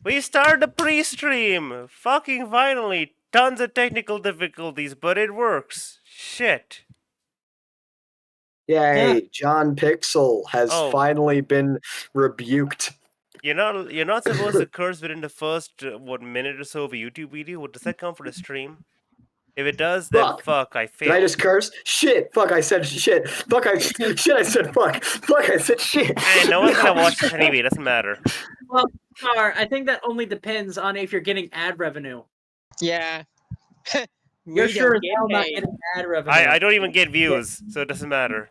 We started a pre-stream! Fucking finally! Tons of technical difficulties, but it works. Shit. Yay, John Pixel has Oh. finally been rebuked. You're not supposed to curse within the first minute or so of a YouTube video. Does that count for the stream? If it does, then fuck, I Did failed. I just curse? Shit! Fuck! I said shit. Fuck! I shit! I said fuck. Fuck! I said shit. Hey, no one's gonna watch this anyway. It doesn't matter. Well, I think that only depends on if you're getting ad revenue. Yeah. You're sure as hell not getting ad revenue. I don't even get views, so it doesn't matter.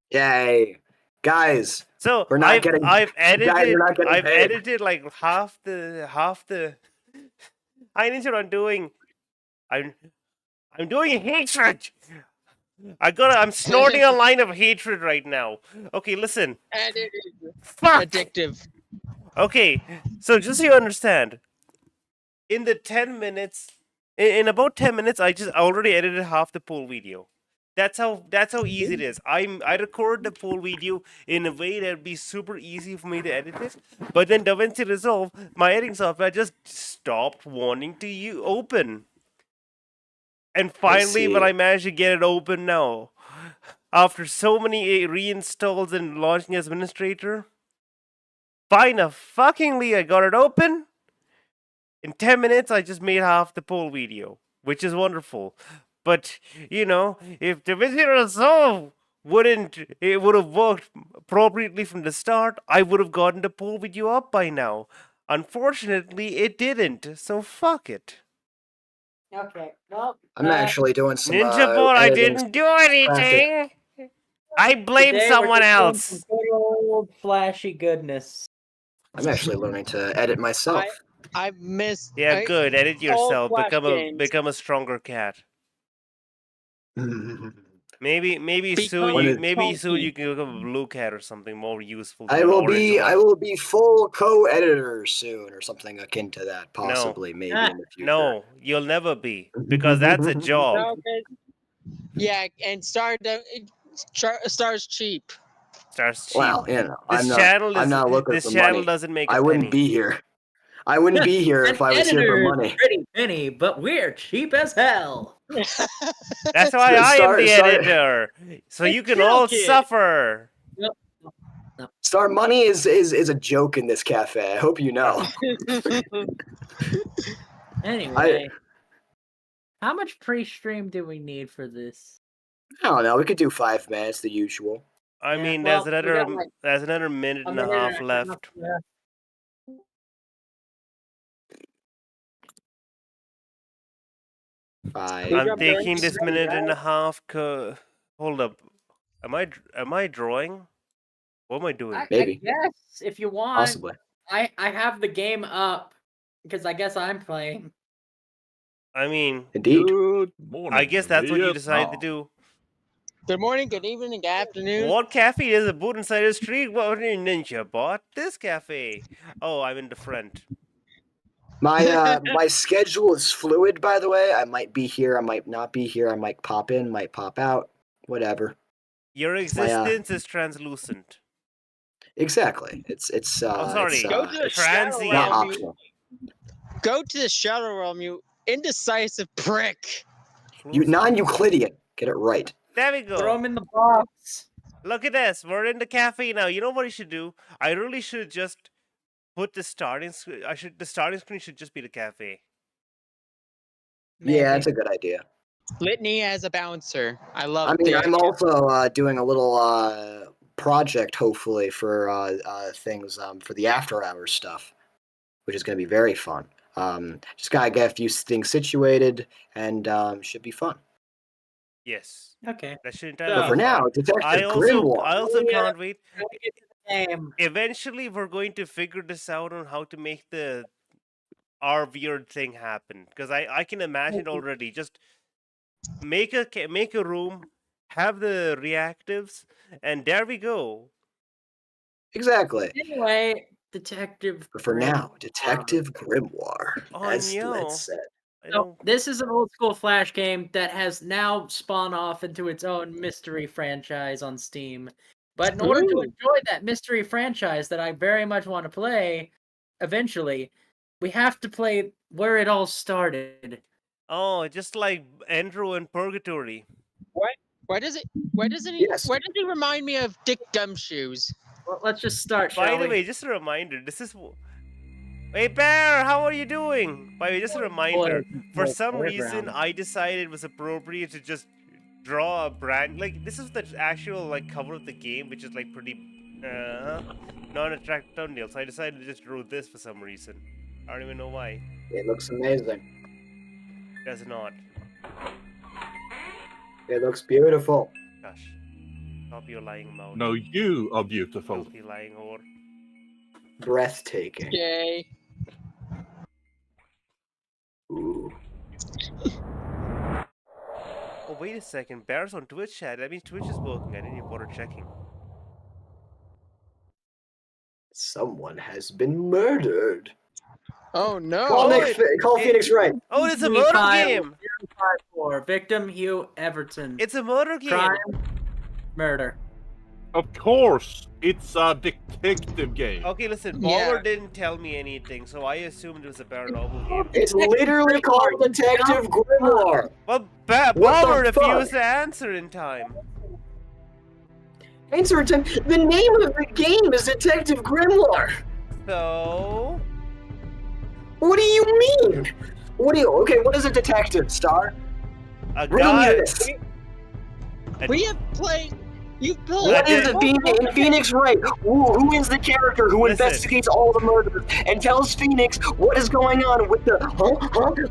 Yay, guys! So we're not getting. I've edited. Guys, we're not getting I've paid. edited like half the. I know what I'm doing. I'm doing hatred. I'm snorting a line of hatred right now. Okay, listen. Fuck. Addictive. Okay, so just so you understand, in the 10 minutes, in about 10 minutes, I already edited half the poll video. That's how easy it is. I record the poll video in a way that'd be super easy for me to edit it, but then DaVinci Resolve, my editing software, just stopped wanting to open. And finally, when I managed to get it open now, after so many reinstalls and launching as administrator, fuckingly I got it open. In 10 minutes, I just made half the poll video, which is wonderful. But, you know, if DaVinci Resolve would have worked appropriately from the start, I would have gotten the poll video up by now. Unfortunately, it didn't, so fuck it. Okay, well... I'm actually doing some Ninja Bot, I didn't do anything! I blame someone else! Some good old flashy goodness. I'm actually learning to edit myself. I missed. Yeah, good. Edit yourself. Become a stronger cat. Maybe soon you can become a blue cat or something more useful. I will be full co-editor soon or something akin to that, possibly, maybe in the future. No, you'll never be, because that's a job. Yeah, and Star's cheap. Star's cheap. Well, you know, I'm not looking for money. This channel money. doesn't make a I wouldn't be here. I wouldn't be here if I was here for money. Pretty penny, but we're cheap as hell. That's why I am the editor, so you can all suffer. Star, money is a joke in this cafe. I hope you know. Anyway, how much pre-stream do we need for this? I don't know. We could do 5 minutes, the usual. I mean, there's another minute and a half left. I'm taking this minute and a half. Hold up, am I drawing? What am I doing? Maybe. Yes, if you want. Possibly. I have the game up because I guess I'm playing. I mean, indeed. Good morning. I guess that's what you decided to do. Good morning, good evening, good afternoon. What cafe is a boot inside a street? What Ninja Bot? This cafe. Oh, I'm in the front. My schedule is fluid, by the way. I might be here, I might not be here, I might pop in, might pop out, whatever. Your existence is translucent. Exactly. It's sorry. Go to the transient. Not optional. Go to the shadow realm, you indecisive prick. You non-Euclidean. Get it right. There we go. Throw him in the box. Look at this. We're in the cafe now. You know what I should do? I really should just put the starting screen. The starting screen should just be the cafe. Yeah, that's a good idea. Litany as a bouncer. I love. I mean, I'm also doing a little project, hopefully, for things for the after hours stuff, which is going to be very fun. Just gotta get a few things situated, and should be fun. Yes. Okay. That should But for now, Detective Grimoire. I also can't wait. Game. Eventually, we're going to figure this out on how to make our weird thing happen. Because I can imagine already. Just make a room, have the reactives, and there we go. Exactly. Anyway, Detective. But for now, Detective Grimoire, as no. Let's said. So, this is an old school Flash game that has now spawned off into its own mystery franchise on Steam. But in order to enjoy that mystery franchise that I very much want to play, eventually, we have to play where it all started. Oh, just like Andrew in Purgatory. Why doesn't Yes. why does he remind me of Dick Gumshoes? Well, let's just start, By shall the we? way, just a reminder. This is. Hey Bear, how are you doing? By the way, just a reminder. For some reason, I decided it was appropriate to just draw a brand. Like this is the actual like cover of the game, which is like pretty non-attractive thumbnail. So I decided to just draw this for some reason. I don't even know why. It looks amazing. Does not. It looks beautiful. Gosh. Stop your lying mouth. No, you are beautiful. Stop your lying whore. Breathtaking. Yay. Ooh. Oh wait a second. Bear's on Twitch chat. That means Twitch is working. I didn't even bother checking. Someone has been murdered. Oh no. Call Phoenix Wright. Oh, it's a murder game! 054. Victim Hugh Everton. It's a murder game! Crime, murder. Of course, it's a detective game. Okay, listen, Yeah. Baller didn't tell me anything, so I assumed it was a paranormal game. It's literally called Detective Grimoire. Well, What Baller the fuck? refused to answer in time. Answer time. The name of the game is Detective Grimoire. So... What do you mean? Okay, what is a detective, Star? A Riddle me guy... this. We have played. You played. What is did- in Phoenix Wright? Who is the character who Listen. investigates all the murders and tells Phoenix what is going on with the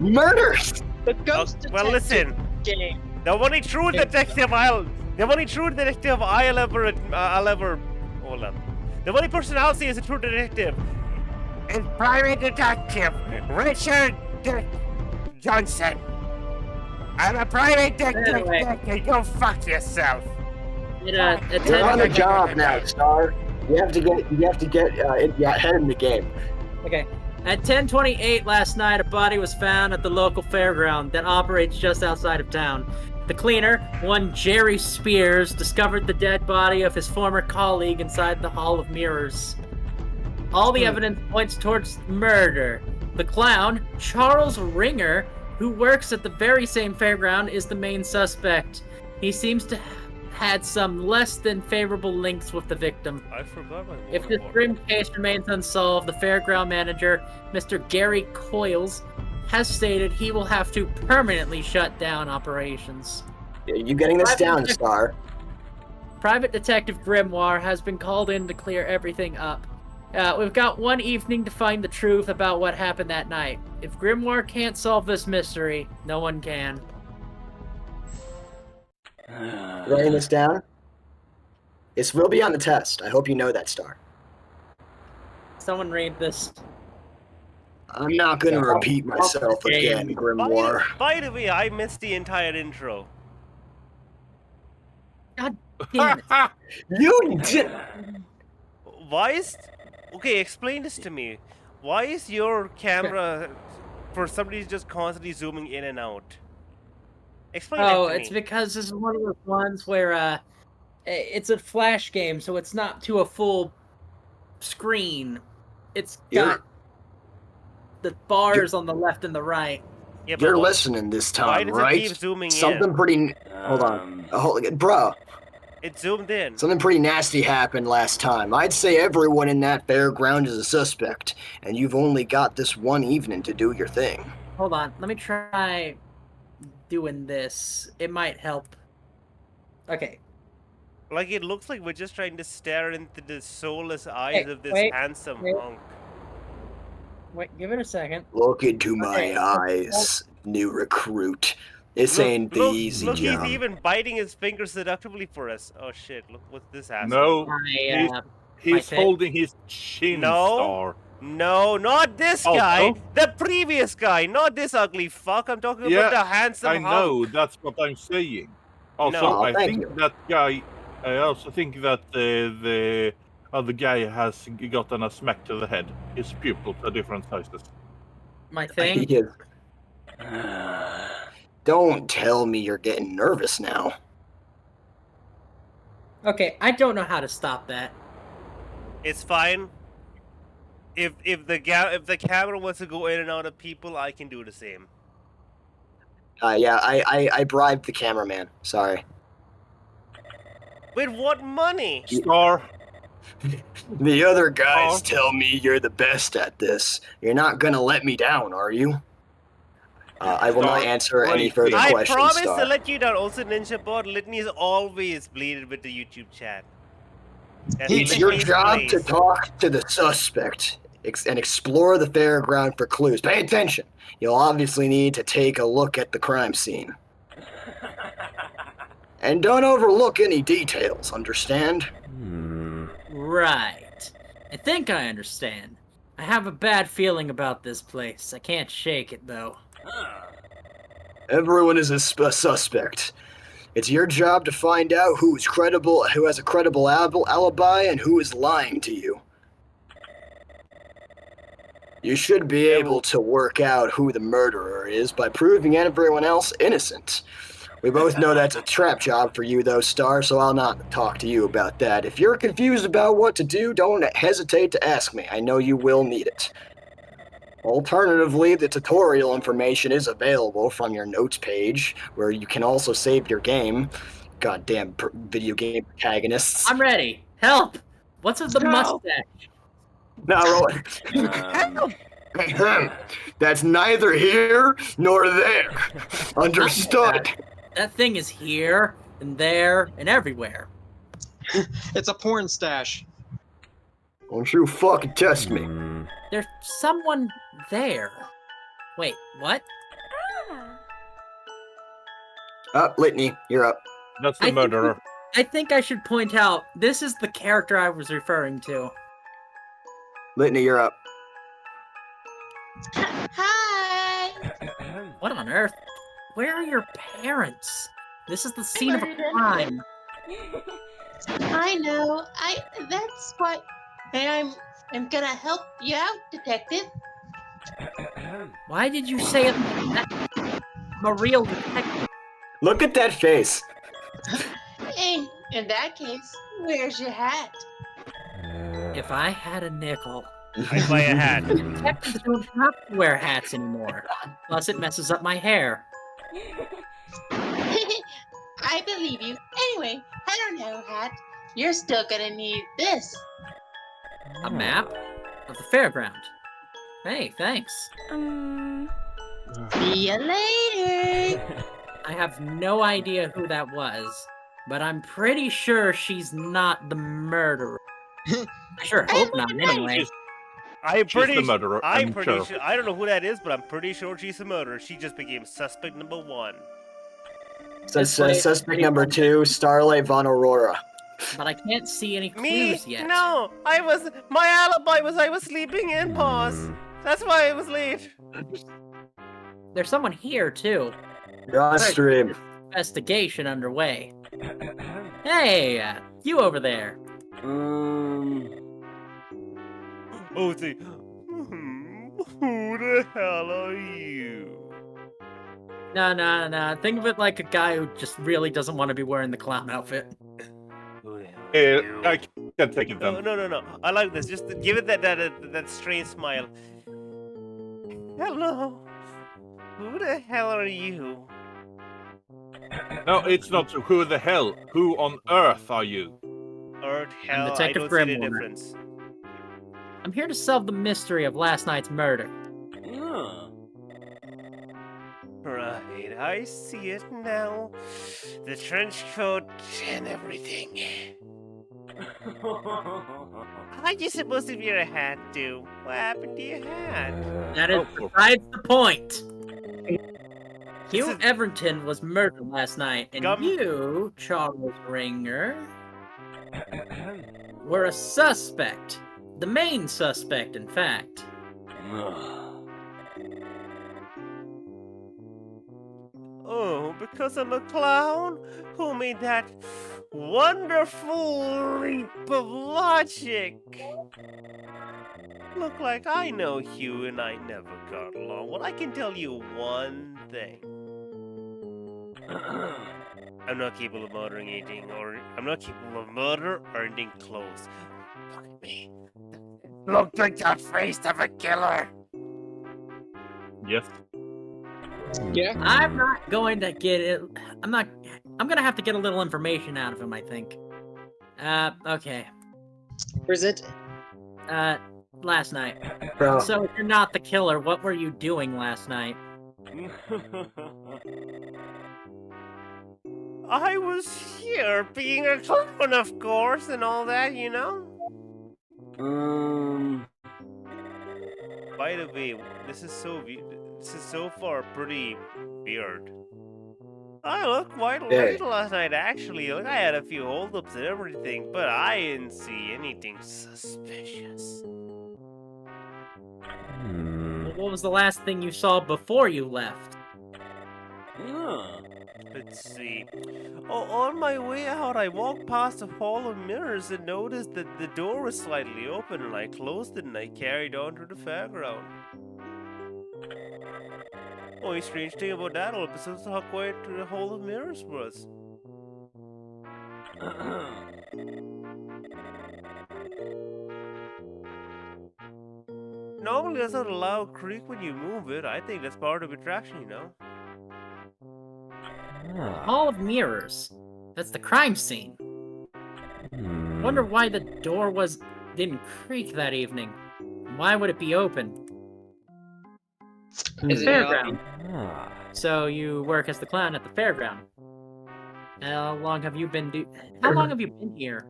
murders? The ghost well, detective listen. game. The only true detective I'll ever... Hold up. The only person I'll see as a true detective is Private Detective Richard Johnson. I'm a private detective. Anyway. Go fuck yourself. You're on the job now, Star. You have to get ahead in the game. Okay. At 10:28 last night, a body was found at the local fairground that operates just outside of town. The cleaner, one Jerry Spears, discovered the dead body of his former colleague inside the Hall of Mirrors. All the evidence points towards murder. The clown, Charles Ringer, who works at the very same fairground, is the main suspect. He seems to have had some less than favorable links with the victim. I forgot my If this grim case remains unsolved, the fairground manager, Mr. Gary Coyles, has stated he will have to permanently shut down operations. You getting this down, Star? Private Detective Grimoire has been called in to clear everything up. We've got one evening to find the truth about what happened that night. If Grimoire can't solve this mystery, no one can. Writing this down? This will be on the test. I hope you know that, Star. Someone read this. I'm not going to repeat myself again, Grimoire. By the way, I missed the entire intro. God damn it. You did. Why is... Okay, explain this to me. Why is your camera for somebody just constantly zooming in and out? Explain that Oh, to it's me. because this is one of those ones where it's a flash game, so it's not to a full screen. It's got the bars on the left and the right. Yeah, but You're why- listening this Why time, does it right? keep zooming Something in? pretty. Hold on. Bro, It zoomed in. something pretty nasty happened last time. I'd say everyone in that fairground is a suspect, and you've only got this one evening to do your thing. Hold on, let me try doing this. It might help. Okay. Like, it looks like we're just trying to stare into the soulless eyes Hey, of this wait, handsome wait. monk. Wait, give it a second. Look into my Okay. eyes, new recruit. This ain't the look, easy look, job. he's even biting his fingers seductively for us. Oh shit, look what this asshole. No, My, he's pick. holding his chin, No. Star. No, not this Oh, guy. no? The previous guy, not this ugly fuck. I'm talking Yeah, about the handsome I know, hunk. that's what I'm saying. Also, No. I Thank think you. that guy. I also think that the other guy has gotten a smack to the head. His pupils are different sizes. my thing. Don't tell me you're getting nervous now. Okay, I don't know how to stop that. It's fine. if the camera wants to go in and out of people, I can do the same. Yeah, I bribed the cameraman. Sorry. With what money? Star. The other guys Oh. tell me you're the best at this. You're not gonna let me down, are you? I will not Star, answer any wait, further I questions, promise Star. to let you down. Also, Ninja Bot, Litany is always bleeded with the YouTube chat. That's It's your Litany's job to place. talk to the suspect and explore the fairground for clues. Pay attention. You'll obviously need to take a look at the crime scene. And don't overlook any details, understand? Right. I think I understand. I have a bad feeling about this place. I can't shake it, though. Everyone is a suspect. It's your job to find out who is credible, who has a credible alibi, and who is lying to you. You should be able to work out who the murderer is by proving everyone else innocent. We both know that's a trap job for you, though, Star, so I'll not talk to you about that. If you're confused about what to do, don't hesitate to ask me. I know you will need it. Alternatively, the tutorial information is available from your notes page, where you can also save your game. Goddamn video game protagonists. I'm ready. Help! What's with the mustache? Now roll it. That's neither here nor there. Understood. That thing is here, and there, and everywhere. It's a porn stash. Don't you fucking test me. There's someone there. Wait, what? Litany, you're up. That's I the think murderer. I think I should point out, this is the character I was referring to. Litany, you're up. Hi. What on earth? Where are your parents? This is the scene of a murdered them. crime. I know. That's what I'm gonna help you out, detective. Why did you say it like that? I'm a real detective. Look at that face. In that case, where's your hat? If I had a nickel. I buy a hat. Detectives don't have to wear hats anymore. Plus, it messes up my hair. I believe you. Anyway, I don't know, hat. You're still gonna need this. A map of the fairground. Hey, thanks. See you later. I have no idea who that was, but I'm pretty sure she's not the murderer. I sure hope not, anyway. I'm She's pretty the murderer, I'm pretty sure. sure. I don't know who that is, but I'm pretty sure she's the murderer. She just became suspect number 1. Suspect number 2, Starlight Von Aurora. But I can't see any Me? clues yet. No, my alibi was I was sleeping in, boss. That's why I was late. There's someone here, too. You're on stream. Investigation underway. Hey, you over there. Oh, see. Who the hell are you? No. Think of it like a guy who just really doesn't want to be wearing the clown outfit. Who the hell are you? I can't take it then. No. I like this. Just give it that strange smile. Hello. Who the hell are you? No, it's not who the hell. Who on earth are you? Earth, hell, I Detective don't see the Grimoire. difference. I'm here to solve the mystery of last night's murder. Right, I see it now. The trench coat and everything. How'd you supposed to wear a hat, too? What happened to your hat? That is besides the point. Hugh Everton was murdered last night, and you, Charles Ringer, were a suspect. The main suspect, in fact. Oh, because I'm a clown? Who made that wonderful leap of logic? Look like I know Hugh and I never got along. Well, I can tell you one thing. I'm not capable of murdering anything, or I'm not capable of murder or anything close. Look at me. Looked like the face of a killer. Yes. Yeah. I'm not going to get it. I'm gonna have to get a little information out of him, I think. Okay. Present. Last night. Bro, So if you're not the killer, what were you doing last night? I was here being a clown, of course, and all that, you know? By the way, this is so far pretty weird. I looked quite Very. late last night, actually. Like, I had a few holdups and everything, but I didn't see anything suspicious. What was the last thing you saw before you left? Let's see. Oh, on my way out, I walked past a hall of mirrors and noticed that the door was slightly open, and I closed it and I carried on to the fairground. Only strange thing about that whole episode is how quiet the hall of mirrors was. Normally, there's not a loud creak when you move it. I think that's part of attraction, you know? Hall of Mirrors. That's the crime scene. Wonder why the door didn't creak that evening. Why would it be open? Is it Fairground. So you work as the clown at the fairground. How long have you been here?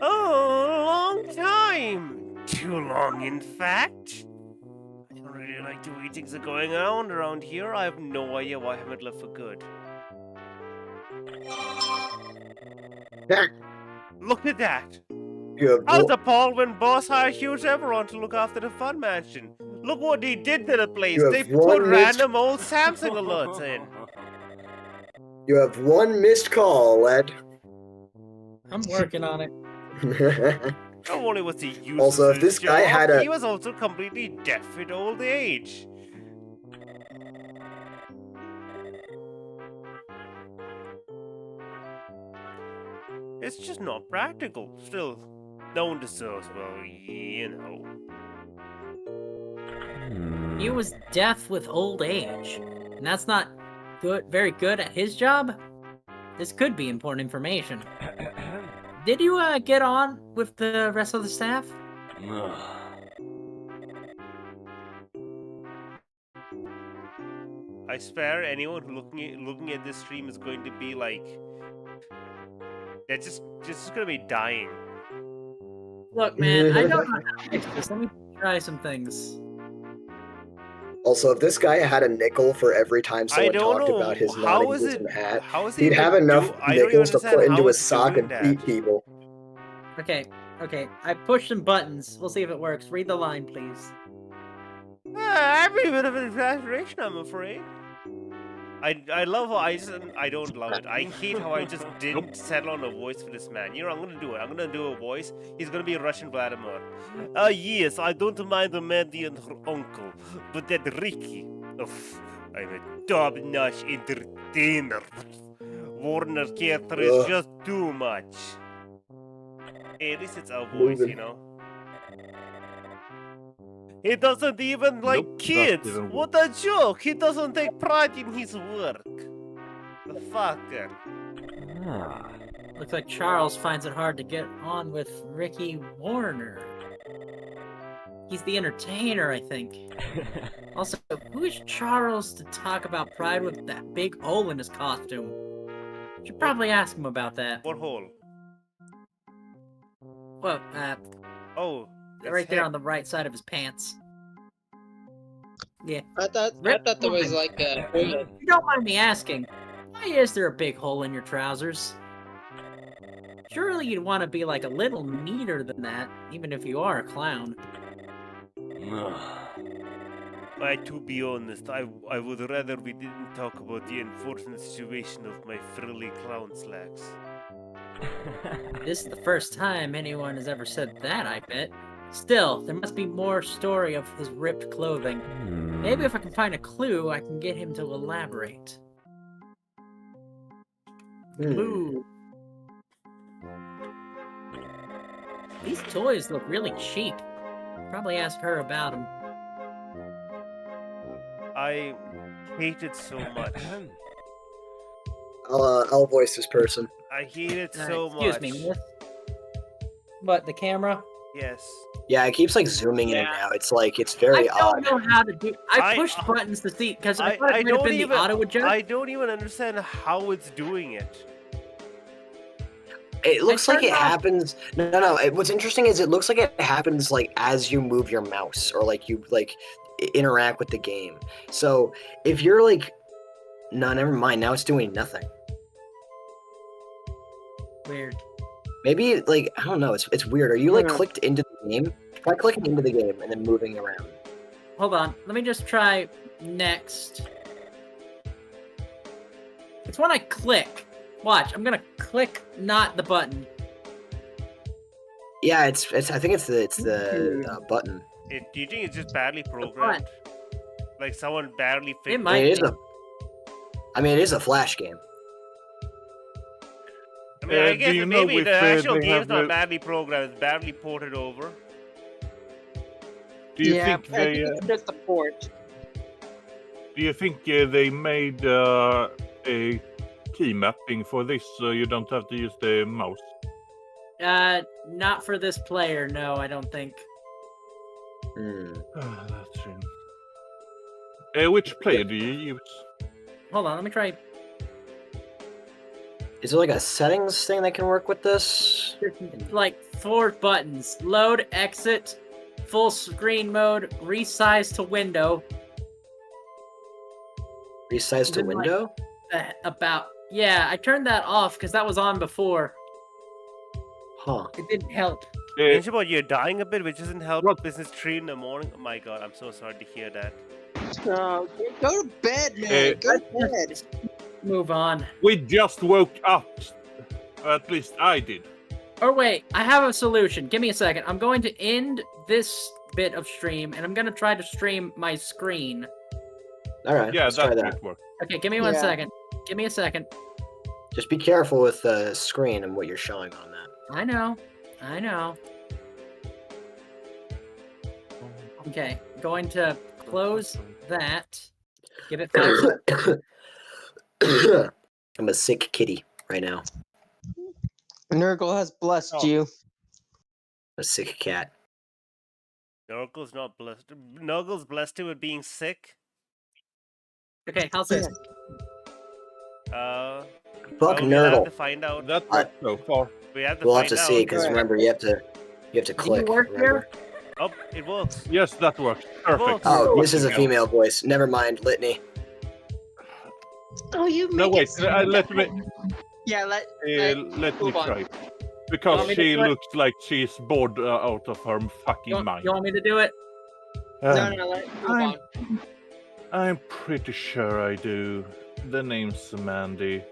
Oh, a long time! Too long, in fact. I don't really like the way things are going on around here. I have no idea why I haven't left for good. Look at that! you have How's the Paul when boss hired Hugh Everon to look after the fun mansion? Look what they did to the place. You have They one put missed- random old Samsung alerts in. You have one missed call, Ed. I'm working on it. Not only was he useless Also, if at this his guy job, had a- he was also completely deaf at old age. It's just not practical. Still, no one deserves, well, you know. He was deaf with old age, and that's not very good at his job. This could be important information. Did you get on with the rest of the staff? I swear, anyone who looking at this stream is going to be like, they're just gonna be dying. Look, man, I don't know how to fix this. Let me try some things. Also, if this guy had a nickel for every time I someone don't talked know about his how is non-existent it. hat, How is he'd even have enough I don't even nickels to understand put into how his it's sock doing and beat that. people. Okay, I pushed some buttons. We'll see if it works. Read the line, please. I'm a bit of an exaggeration, I'm afraid. I love how I don't love it. I hate how I just didn't settle on a voice for this man. You know, I'm gonna do it. I'm gonna do a voice. He's gonna be Russian Vladimir. Yes, I don't mind Mandy and her uncle, but that Ricky, I'm a top-notch entertainer. Warner character is Ugh. just too much. Hey, at least it's our voice, you Moving. know. He doesn't even like Nope, kids. doesn't even What a joke! He doesn't take pride in his work. The fucker. Looks like Charles finds it hard to get on with Ricky Warner. He's the entertainer, I think. Also, who is Charles to talk about pride with that big hole in his costume? Should probably ask him about that. What hole? Well, Oh, that's right there him. on the right side of his pants. Yeah. I thought there was like a. If you don't mind me asking, why is there a big hole in your trousers? Surely you'd want to be like a little neater than that, even if you are a clown. To be honest, I would rather we didn't talk about the unfortunate situation of my frilly clown slacks. This is the first time anyone has ever said that, I bet. Still, there must be more story of his ripped clothing. Maybe if I can find a clue, I can get him to elaborate. Clue. These toys look really cheap. Probably ask her about them. I hate it so much. I'll voice this person. I hate it so Excuse much. me, miss. What, the camera? Yes. Yeah, it keeps like zooming in and out. It's like it's very I don't odd. know how to do. I I- pushed buttons to see because I I thought it might have don't been even. the auto adjust. I don't even understand how it's doing it. It looks like turned it off- happens. No. What's interesting is it looks like it happens like as you move your mouse or like you like interact with the game. So if you're like, no, never mind. Now it's doing nothing. Weird. Maybe like I don't know. It's weird. Are you like Yeah. clicked into the game? Try clicking into the game and then moving around. Hold on. Let me just try next. It's when I click. Watch. I'm gonna click, not the button. Yeah, it's. I think it's the button. Do you think it's just badly programmed? Like someone badly fixed It I might mean, it is be. it is a flash game. I mean, I Do guess you know maybe if, the actual they game's have not a- badly programmed, it's badly ported over. Do you yeah, think I they? think it's just a port. Do you think they made a key mapping for this, so you don't have to use the mouse? Not for this player. No, I don't think. That's true. Which player do you use? Hold on. Let me try. Is there like a settings thing that can work with this? Like 4 buttons: load, exit, full screen mode, resize to window. Resize to Then, like, window? Yeah, I turned that off because that was on before. Huh. It didn't help. Mention about you're dying a bit, which doesn't help. What? Business 3 in the morning. Oh my god, I'm so sorry to hear that. Go to bed, man. Go to bed. Move on. We just woke up. At least I did. Or wait, I have a solution. Give me a second. I'm going to end this bit of stream, and I'm going to try to stream my screen. All right. Yeah, let's try that that. might work. Okay, give me one Yeah. second. Give me a second. Just be careful with the screen and what you're showing on that. I know. Okay, going to close that. Give it 5 seconds. I'm a sick kitty right now. Nurgle has blessed Oh. you. A sick cat. Nurgle's not blessed. Nurgle's blessed him with being sick. Okay, how's this? Fuck well, we'll have Nurgle. to find out. That worked so far. We have to We'll find have to out. see because Alright. remember you have to click. work remember? Oh, it works. Yes, that works. Perfect. Oh, this is a What female voice. Never mind, Litany. Oh, you No, make wait. it sound Let better. me Yeah, let let me move on. try. Because want me to she do it? looks like she's bored out of her fucking You mind. want me to do it? no, let move I'm- on. I'm pretty sure I do. The name's Mandy.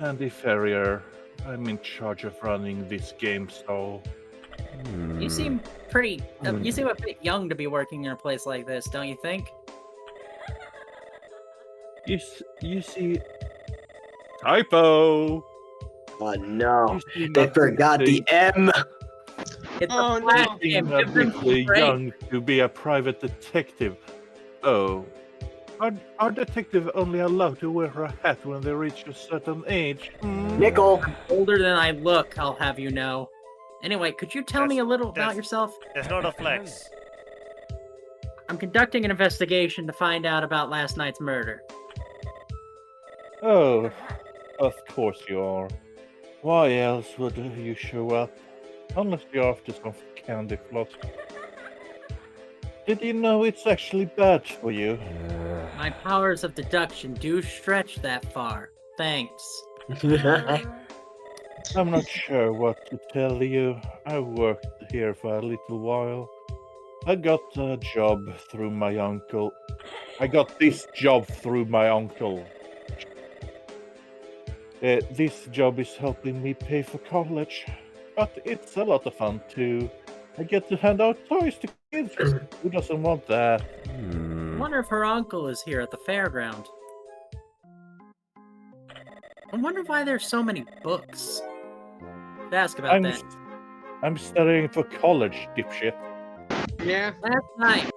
Mandy Ferrier. I'm in charge of running this game, so. You seem pretty. You seem a bit young to be working in a place like this, don't you think? You see. Typo! Oh no. You seem They a forgot bit- the M. It's Oh, a no. flash You game. seem a Give them bit some break. young to be a private detective. Oh. Are detectives only allowed to wear a hat when they reach a certain age? Nickel. Older than I look, I'll have you know. Anyway, could you tell me a little about that's- yourself? That's not a flex. I'm conducting an investigation to find out about last night's murder. Oh, of course you are. Why else would you show up? Unless you're after some candy floss. Did you know it's actually bad for you? My powers of deduction do stretch that far. Thanks. I'm not sure what to tell you. I worked here for a little while. I got a job through my uncle. I got this job through my uncle. This job is helping me pay for college, but it's a lot of fun too. I get to hand out toys to kids. Who doesn't want that? I wonder if her uncle is here at the fairground. I wonder why there's so many books. Ask about that. I'm studying for college, dipshit. Yeah. Last night.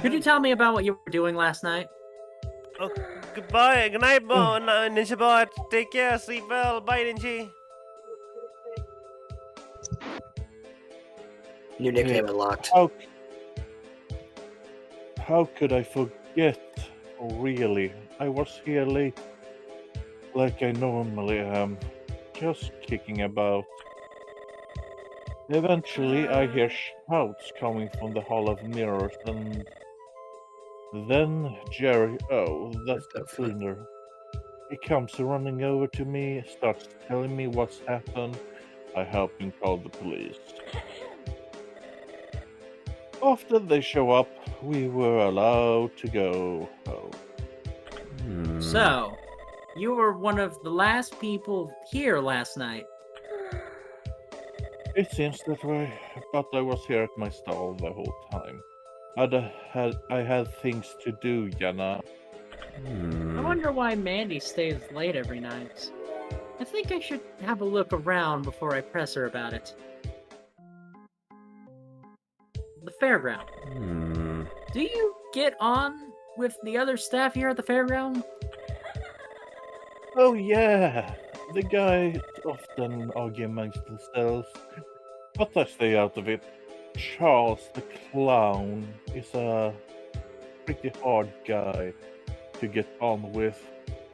Could you tell me about what you were doing last night? Oh, goodbye. Good night, Ninja Bot. Take care. Sleep well. Bye, Ninja. New nickname unlocked. How could I forget? Oh, really? I was here late, like I normally am, just kicking about. Eventually, I hear shouts coming from the Hall of Mirrors, and then Jerry, oh, that's the What the fuck? cleaner. He comes running over to me, starts telling me what's happened. I help him call the police. After they show up, we were allowed to go home. So, you were one of the last people here last night. It seems that way, but I was here at my stall the whole time. I had things to do, Yana. I wonder why Mandy stays late every night. I think I should have a look around before I press her about it. The fairground. Do you get on with the other staff here at the fairground? Oh yeah, the guys often argue amongst themselves, but I stay out of it. Charles the clown is a pretty hard guy to get on with,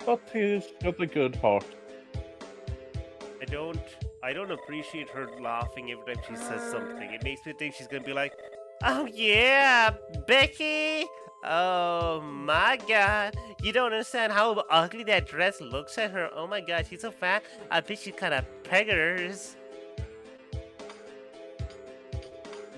but he's got a good heart. I don't appreciate her laughing every time she says something. It makes me think she's gonna be like, "Oh yeah, Becky! Oh my god, you don't understand how ugly that dress looks at her. Oh my god, she's so fat. I bet she kind of peggers."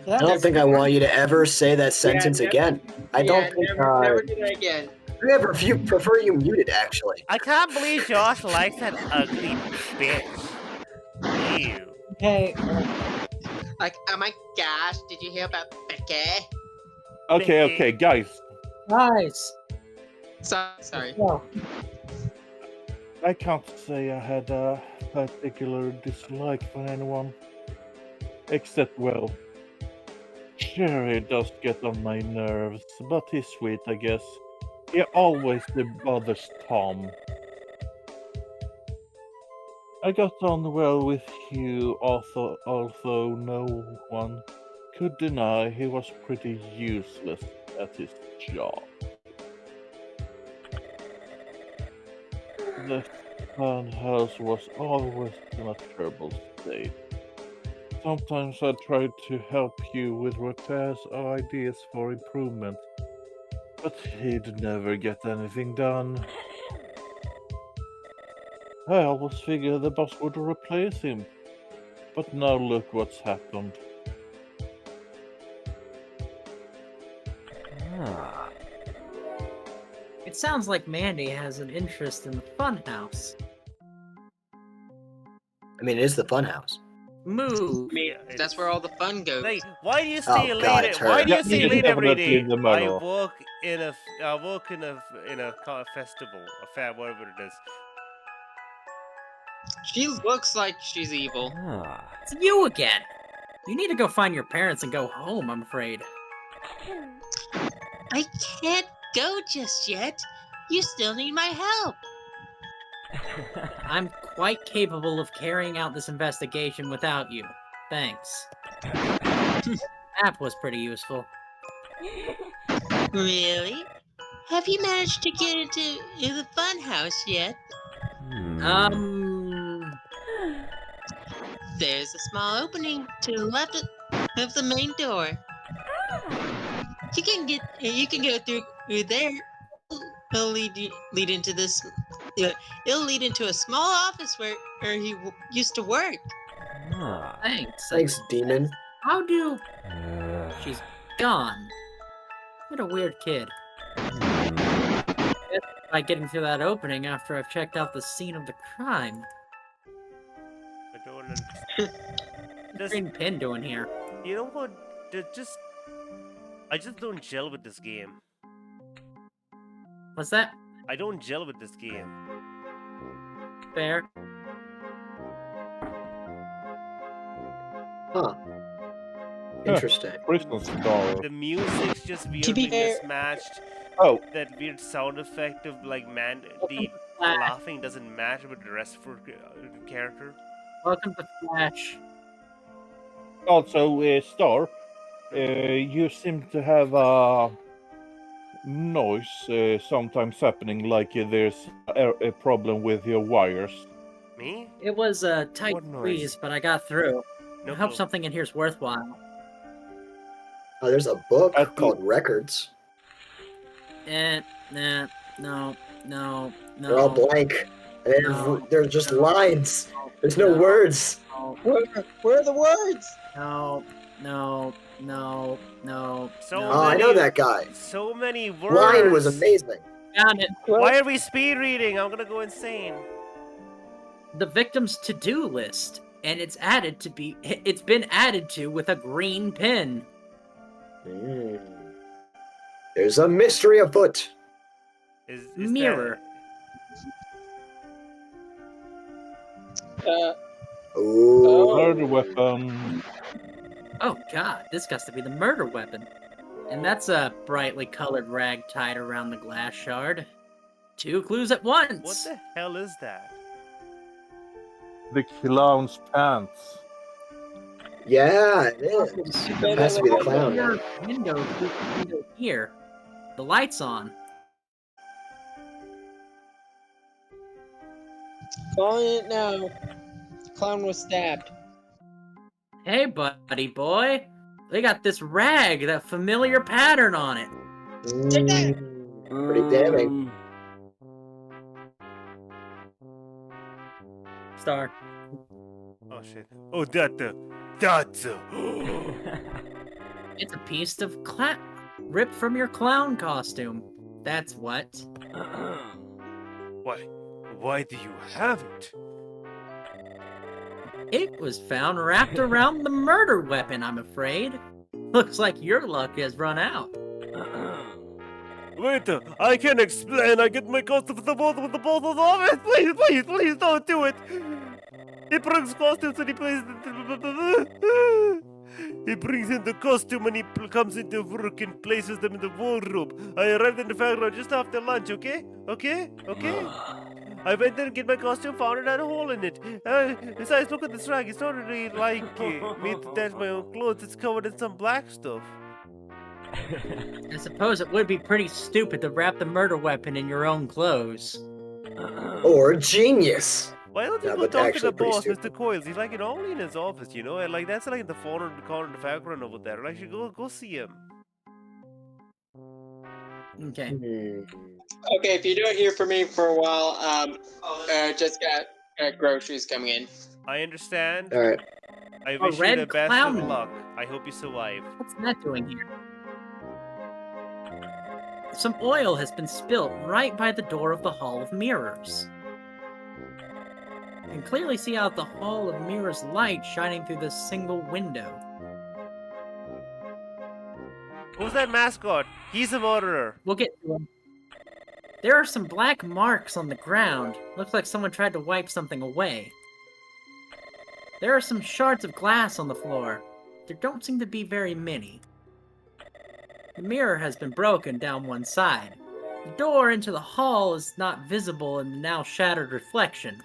I don't think I want you to ever say that sentence never- again. I don't think. Never do that again. I prefer you muted, actually. I can't believe Josh likes that ugly bitch. Ew. Hey, Like, oh my gosh, did you hear about Becky? Okay, guys, guys. Sorry. Well, I can't say I had a particular dislike for anyone. Except, well, Jerry does get on my nerves, but he's sweet, I guess. He always bothers Tom. I got on well with Hugh, although no one could deny he was pretty useless at his job. The funhouse was always in a terrible state. Sometimes I tried to help you with repairs or ideas for improvement, but he'd never get anything done. I always figured the boss would replace him, but now look what's happened. it sounds like Mandy has an interest in the funhouse. I mean, it is the funhouse. Move. I mean, that's where all the fun goes. Like, why do you stay Oh, late? God, it's Why her. do you Yeah, stay he's late every definitely day? in the I middle. work in a festival, a fair, whatever it is. She looks like she's evil. It's you again. You need to go find your parents and go home, I'm afraid. I can't go just yet. You still need my help. I'm quite capable of carrying out this investigation without you. Thanks. Map was pretty useful. Really? Have you managed to get into the funhouse yet? There's a small opening to the left of the main door. You can go through there. It'll lead into this. It'll lead into a small office where he used to work. Thanks. Thanks, demon. How do... She's gone. What a weird kid. Guess by getting through that opening after I've checked out the scene of the crime. I don't understand. What's Green Pin doing here? You know what? I just don't gel with this game. What's that? I don't gel with this game. Fair. Huh. Interesting. Prison star. The music's just To weirdly be fair- mismatched. Oh, That weird sound effect of like the laughing doesn't match with the rest of her character. Welcome to Flash. also, Star, you seem to have a noise sometimes happening, like there's a problem with your wires. Me? It was a tight What noise? squeeze, but I got through. No I hope clue. something in here's worthwhile. Oh, there's a book At the- called Records. Nah, no. They're all blank. And No. they're just No. lines. There's no words. Where are the words? No. So Oh, I know that guy. So many words. Line was amazing. Found it. Why are we speed reading? I'm gonna go insane. The victim's to-do list, and it's been added to with a green pin. Mm. There's a mystery afoot. Is Mirror. Ooh. Murder weapon. Oh god, this got to be the murder weapon. And that's a brightly colored rag tied around the glass shard. 2 clues at once. What the hell is that? The clown's pants. Yeah, it is. It has to be the clown. Your window here. The light's on. Calling it now. Clown was stabbed. Hey, buddy boy. They got this rag, that familiar pattern on it. Pretty damning. Star. Oh shit. Oh, that's It's a piece of ripped from your clown costume. That's what. Why do you have it? It was found wrapped around the murder weapon, I'm afraid. Looks like your luck has run out. Wait, I can explain. I get my costume with the both of them. Please don't do it. He brings costumes and he plays. He brings in the costume and he comes into work and places them in the wardrobe. I arrived in the fairground just after lunch. Okay. I went there and get my costume, found it had a hole in it. Besides, look at this rag. It's not really like me to dash my own clothes. It's covered in some black stuff. I suppose it would be pretty stupid to wrap the murder weapon in your own clothes. Or genius. Why don't you Yeah, go but talk to actually the pretty boss, stupid. Mr. Coils? He's like only in his office, you know, and like that's like in the corner in the background over there. Like, you go see him. Okay. Okay, if you don't hear from me for a while, just got groceries coming in. I understand. All right. I wish you red the best clown. of luck. I hope you survive. What's that doing here? Some oil has been spilt right by the door of the Hall of Mirrors. You can clearly see out the Hall of Mirrors light shining through this single window. Who's that mascot? He's a murderer. We'll get to him. There are some black marks on the ground. Looks like someone tried to wipe something away. There are some shards of glass on the floor. There don't seem to be very many. The mirror has been broken down one side. The door into the hall is not visible in the now shattered reflection.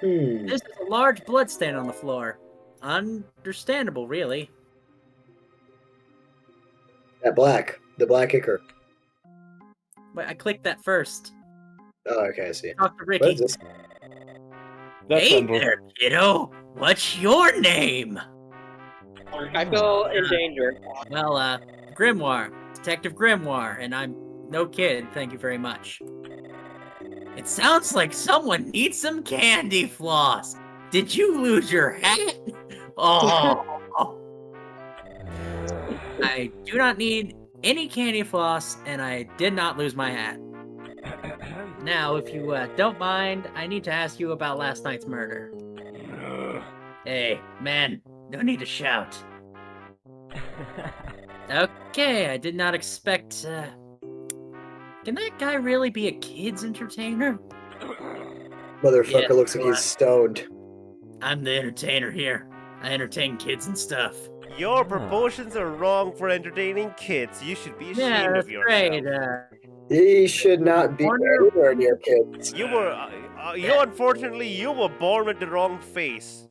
This is a large bloodstain on the floor. Understandable, really. That black. The black ichor. But I clicked that first. Oh, okay, I see. Talk to What Ricky. is this? That's Hey Andrew. there, kiddo. What's your name? I feel in danger. Well, Grimoire. Detective Grimoire, and I'm no kid, thank you very much. It sounds like someone needs some candy floss. Did you lose your hat? Oh. I do not need any candy floss, and I did not lose my hat. Now, if you don't mind, I need to ask you about last night's murder. Hey, man, no need to shout. Okay, I did not expect, Can that guy really be a kid's entertainer? Motherfucker Yeah, looks like go on. he's stoned. I'm the entertainer here. I entertain kids and stuff. Your proportions are wrong for entertaining kids. You should be ashamed Yeah, of that's yourself. great. He should not be Wonder- anywhere near kids. You unfortunately, you were born with the wrong face.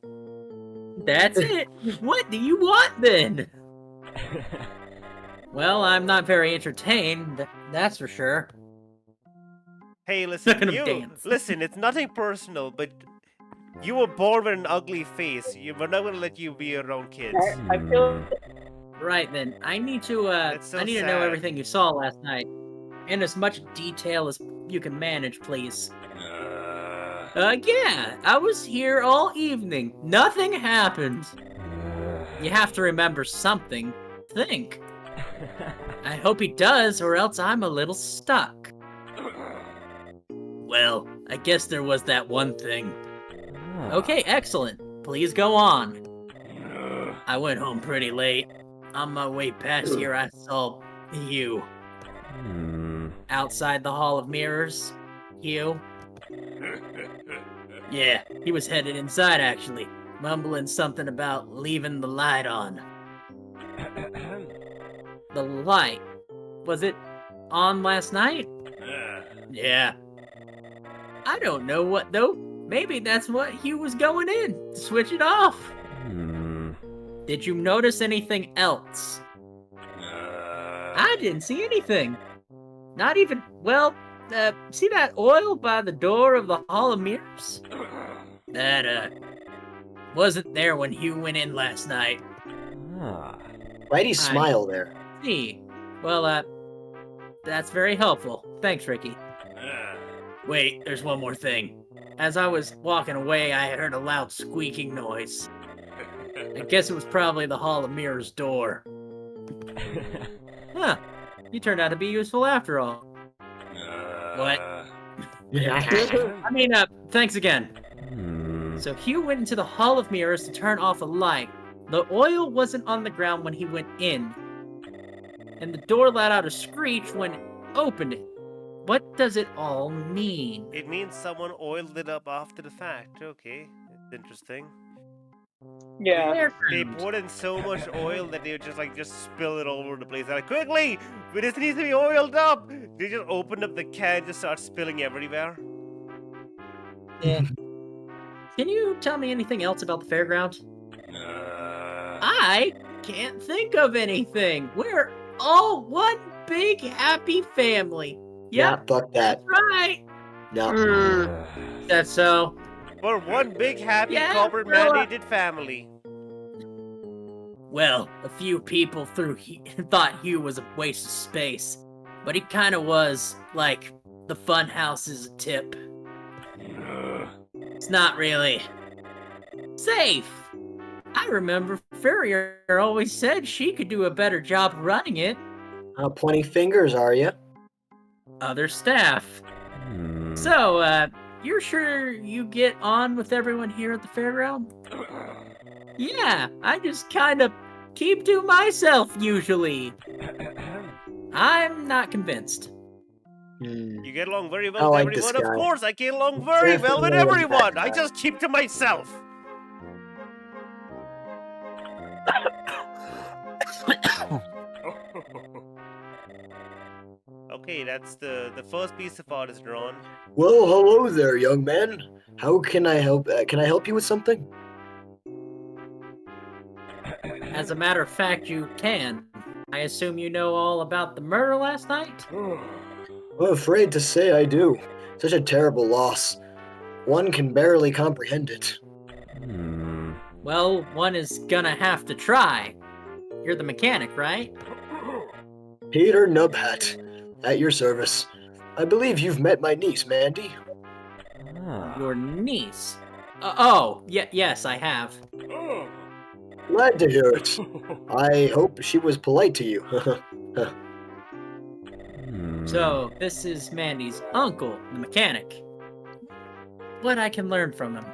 That's it. What do you want then? Well, I'm not very entertained, that's for sure. Hey, listen, Look at him dance. listen, it's nothing personal, but you were born with an ugly face. We're not gonna let you be around kids. I feel Right then, I need to That's so I need to know sad. everything you saw last night. In as much detail as you can manage, please. Yeah, I was here all evening. Nothing happened. You have to remember something. Think. I hope he does, or else I'm a little stuck. Well, I guess there was that one thing. Okay, excellent. Please go on. I went home pretty late. On my way past here, I saw you. Outside the Hall of Mirrors. You. Yeah, he was headed inside actually, mumbling something about leaving the light on. The light? Was it on last night? Yeah. I don't know what though. Maybe that's what Hugh was going in. To switch it off. Did you notice anything else? I didn't see anything. Not even, well, see that oil by the door of the Hall of Mirrors? That, wasn't there when Hugh went in last night. Why'd smile there? See. Well, that's very helpful. Thanks, Ricky. Wait, there's one more thing. As I was walking away, I heard a loud squeaking noise. I guess it was probably the Hall of Mirrors door. Huh. You turned out to be useful after all. What? I mean, thanks again. So Hugh went into the Hall of Mirrors to turn off a light. The oil wasn't on the ground when he went in. And the door let out a screech when it opened it. What does it all mean? It means someone oiled it up after the fact. Okay, it's interesting. yeah. They poured in so much oil that they would just spill it all over the place. They're like, quickly! This needs to be oiled up! They just opened up the can, just start spilling everywhere. Yeah. Can you tell me anything else about the fairground? I can't think of anything. We're all one big happy family. Yeah, Yep, fuck that. that's right. No. That's so. We're one big, happy, Yeah, corporate well, mandated family. Well, a few people thought Hugh was a waste of space, but he kind of was. Like, the fun house is a tip. It's not really safe. I remember Farrier always said she could do a better job running it. How plenty fingers are you? Other staff. So, you're sure you get on with everyone here at the fairground? Yeah, I just kind of keep to myself usually. I'm not convinced. Hmm. You get along very I well with like this everyone. Of guy. course, I get along very well with Definitely like that everyone. I guy. just keep to myself. Okay, that's the first piece of art is drawn. Well, hello there, young man. How can I help? Can I help you with something? As a matter of fact, you can. I assume you know all about the murder last night? I'm afraid to say I do. Such a terrible loss. One can barely comprehend it. Well, one is gonna have to try. You're the mechanic, right? Peter Nubhat, at your service. I believe you've met my niece, Mandy. Your niece. Yes, I have. Glad to hear it. I hope she was polite to you. So, this is Mandy's uncle, the mechanic. What I can learn from him.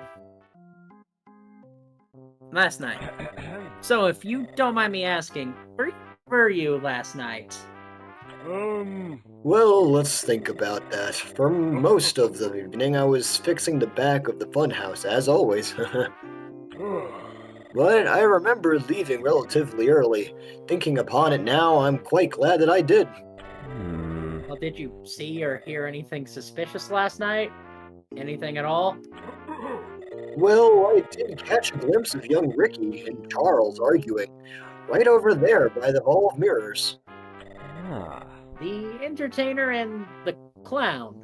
Last night. So, if you don't mind me asking, where were you last night? Well, let's think about that. For most of the evening, I was fixing the back of the funhouse, as always. but I remember leaving relatively early. Thinking upon it now, I'm quite glad that I did. Well, did you see or hear anything suspicious last night? Anything at all? Well, I did catch a glimpse of young Ricky and Charles arguing, right over there by the Hall of Mirrors. The entertainer and the clown.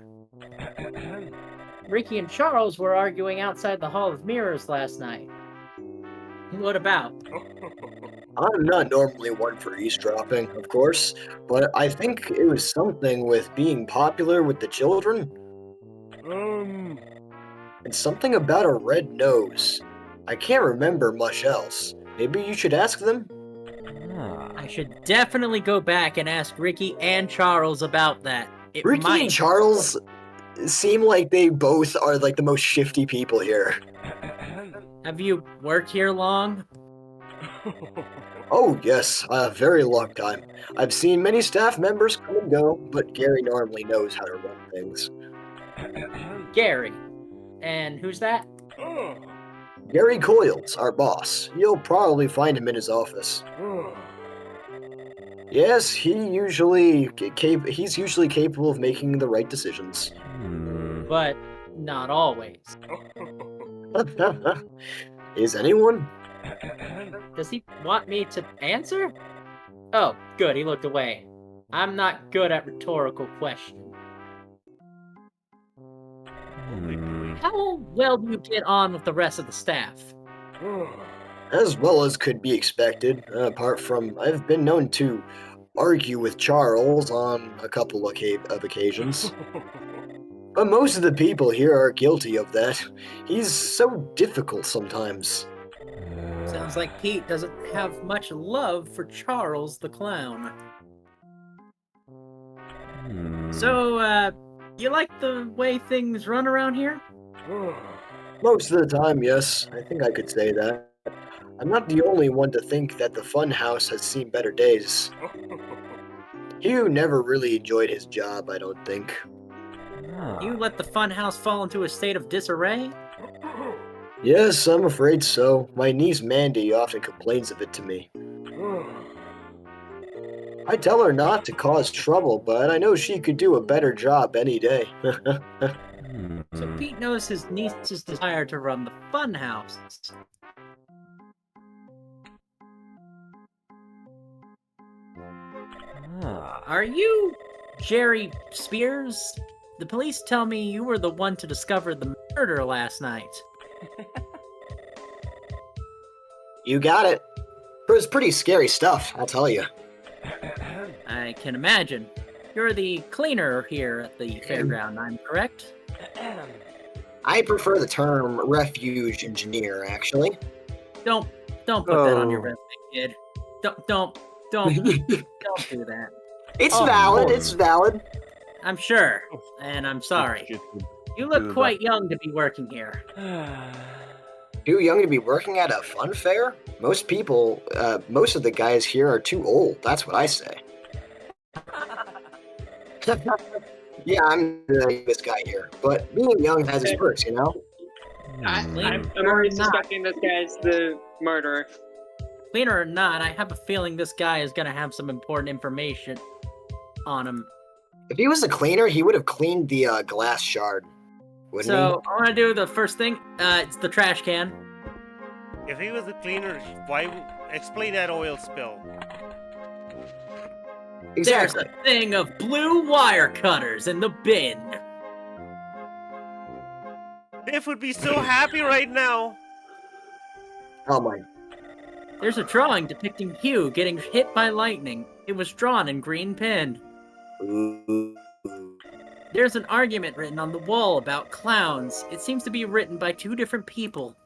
Ricky and Charles were arguing outside the Hall of Mirrors last night. What about? I'm not normally one for eavesdropping, of course, but I think it was something with being popular with the children. And something about a red nose. I can't remember much else. Maybe you should ask them? I should definitely go back and ask Ricky and Charles about that. It Ricky might... and Charles seem like they both are like the most shifty people here. Have you worked here long? Oh, yes, a very long time. I've seen many staff members come and go, but Gary normally knows how to run things. Gary. And who's that? Gary Coyles, our boss. You'll probably find him in his office. Yes, he's usually capable of making the right decisions. But not always. Is anyone? Does he want me to answer? Oh, good, he looked away. I'm not good at rhetorical questions. How well do you get on with the rest of the staff? As well as could be expected, apart from I've been known to argue with Charles on a couple of occasions. But most of the people here are guilty of that. He's so difficult sometimes. Sounds like Pete doesn't have much love for Charles the clown. So, you like the way things run around here? Most of the time, yes. I think I could say that. I'm not the only one to think that the funhouse has seen better days. Hugh never really enjoyed his job, I don't think. You let the funhouse fall into a state of disarray? Yes, I'm afraid so. My niece Mandy often complains of it to me. I tell her not to cause trouble, but I know she could do a better job any day. So Pete knows his niece's desire to run the funhouse. Are you Jerry Spears? The police tell me you were the one to discover the murder last night. You got it. It was pretty scary stuff, I'll tell you. I can imagine. You're the cleaner here at the fairground, I'm correct? I prefer the term refuge engineer, actually. Don't put that on your resume, kid. Don't do that. It's Oh, valid, Lord. it's valid. I'm sure, and I'm sorry. Shit would You do look that. quite young to be working here. Too young to be working at a fun fair? Most of the guys here are too old, that's what I say. Yeah, I'm the youngest guy here, but being young has its perks, you know? I'm Cleaner already or not, suspecting this guy's the murderer. cleaner or not, I have a feeling this guy is gonna have some important information on him. If he was a cleaner, he would have cleaned the glass shard, wouldn't So I want to do the first thing. It's the trash can. If he was a cleaner, why explain that oil spill? he? Exactly. There's a thing of blue wire cutters in the bin. Biff would be so happy right now. Oh my. There's a drawing depicting Hugh getting hit by lightning. It was drawn in green pen. Ooh. There's an argument written on the wall about clowns. It seems to be written by two different people.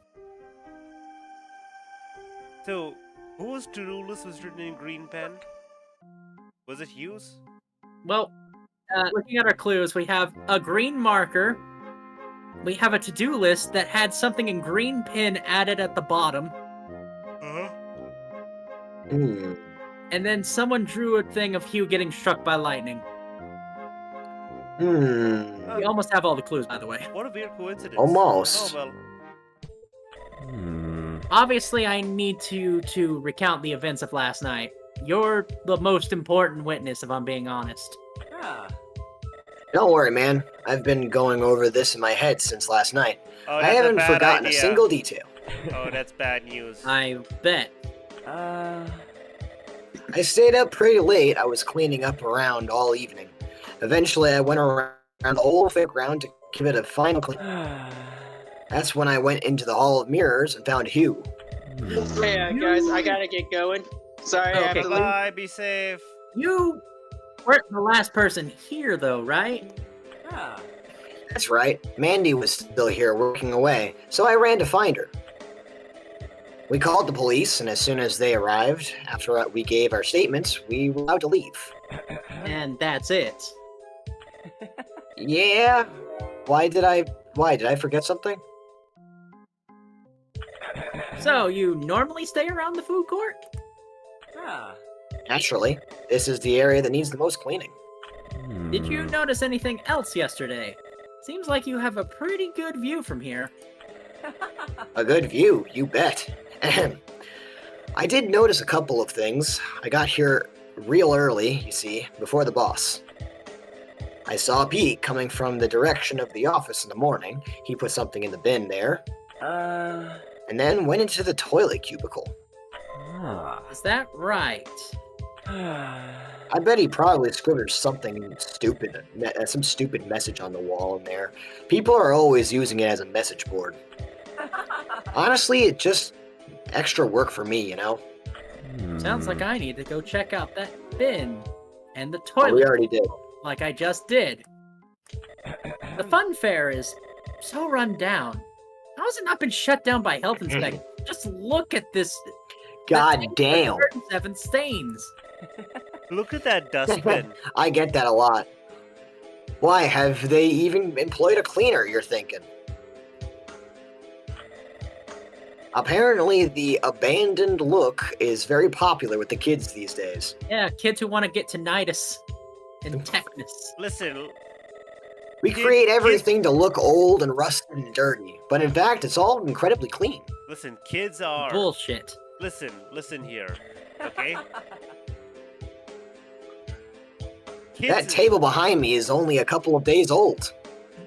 So, whose to-do list was written in green pen? Was it Hughes? Well, looking at our clues, we have a green marker. We have a to-do list that had something in green pen added at the bottom. Uh-huh. Hmm. And then someone drew a thing of Hugh getting struck by lightning. Hmm. We almost have all the clues, by the way. What a weird coincidence. Almost. Oh, well. obviously I need to recount the events of last night. You're the most important witness, if I'm being honest. Don't worry, man. I've been going over this in my head since last night. Oh, I that's a haven't bad forgotten idea. a single detail. Oh, that's bad news. I bet. I stayed up pretty late. I was cleaning up around all evening. Eventually, I went around the whole fairground to give it a final clean. That's when I went into the Hall of Mirrors and found Hugh. Hey, guys, I gotta get going. Sorry, I have Okay. to leave. Bye, be safe. You weren't the last person here, though, right? That's right. Mandy was still here working away, so I ran to find her. We called the police, and as soon as they arrived, after we gave our statements, we were allowed to leave. And that's it. Yeah? Why did I forget something? So, you normally stay around the food court? Naturally. This is the area that needs the most cleaning. Did you notice anything else yesterday? Seems like you have a pretty good view from here. A good view, you bet. Ahem. I did notice a couple of things. I got here real early, you see, before the boss. I saw Pete coming from the direction of the office in the morning. He put something in the bin there. And then went into the toilet cubicle. Is that right? I bet he probably scribbled something stupid, some stupid message on the wall in there. People are always using it as a message board. Honestly, it's just extra work for me, you know? Sounds like I need to go check out that bin and the But we toilet, already did. like I just did. The fun fair is so run down. How has it not been shut down by health inspectors? Just look at this. God damn. 37 stains. Look at that dustbin. I get that a lot. Why, have they even employed a cleaner, you're thinking? Apparently, the abandoned look is very popular with the kids these days. Yeah, kids who want to get tinnitus and tetanus. Listen, We create everything to look old and rusted and dirty, but in fact, it's all incredibly clean. listen, kids are. Bullshit. Listen here, okay? That table behind me is only a couple of days old.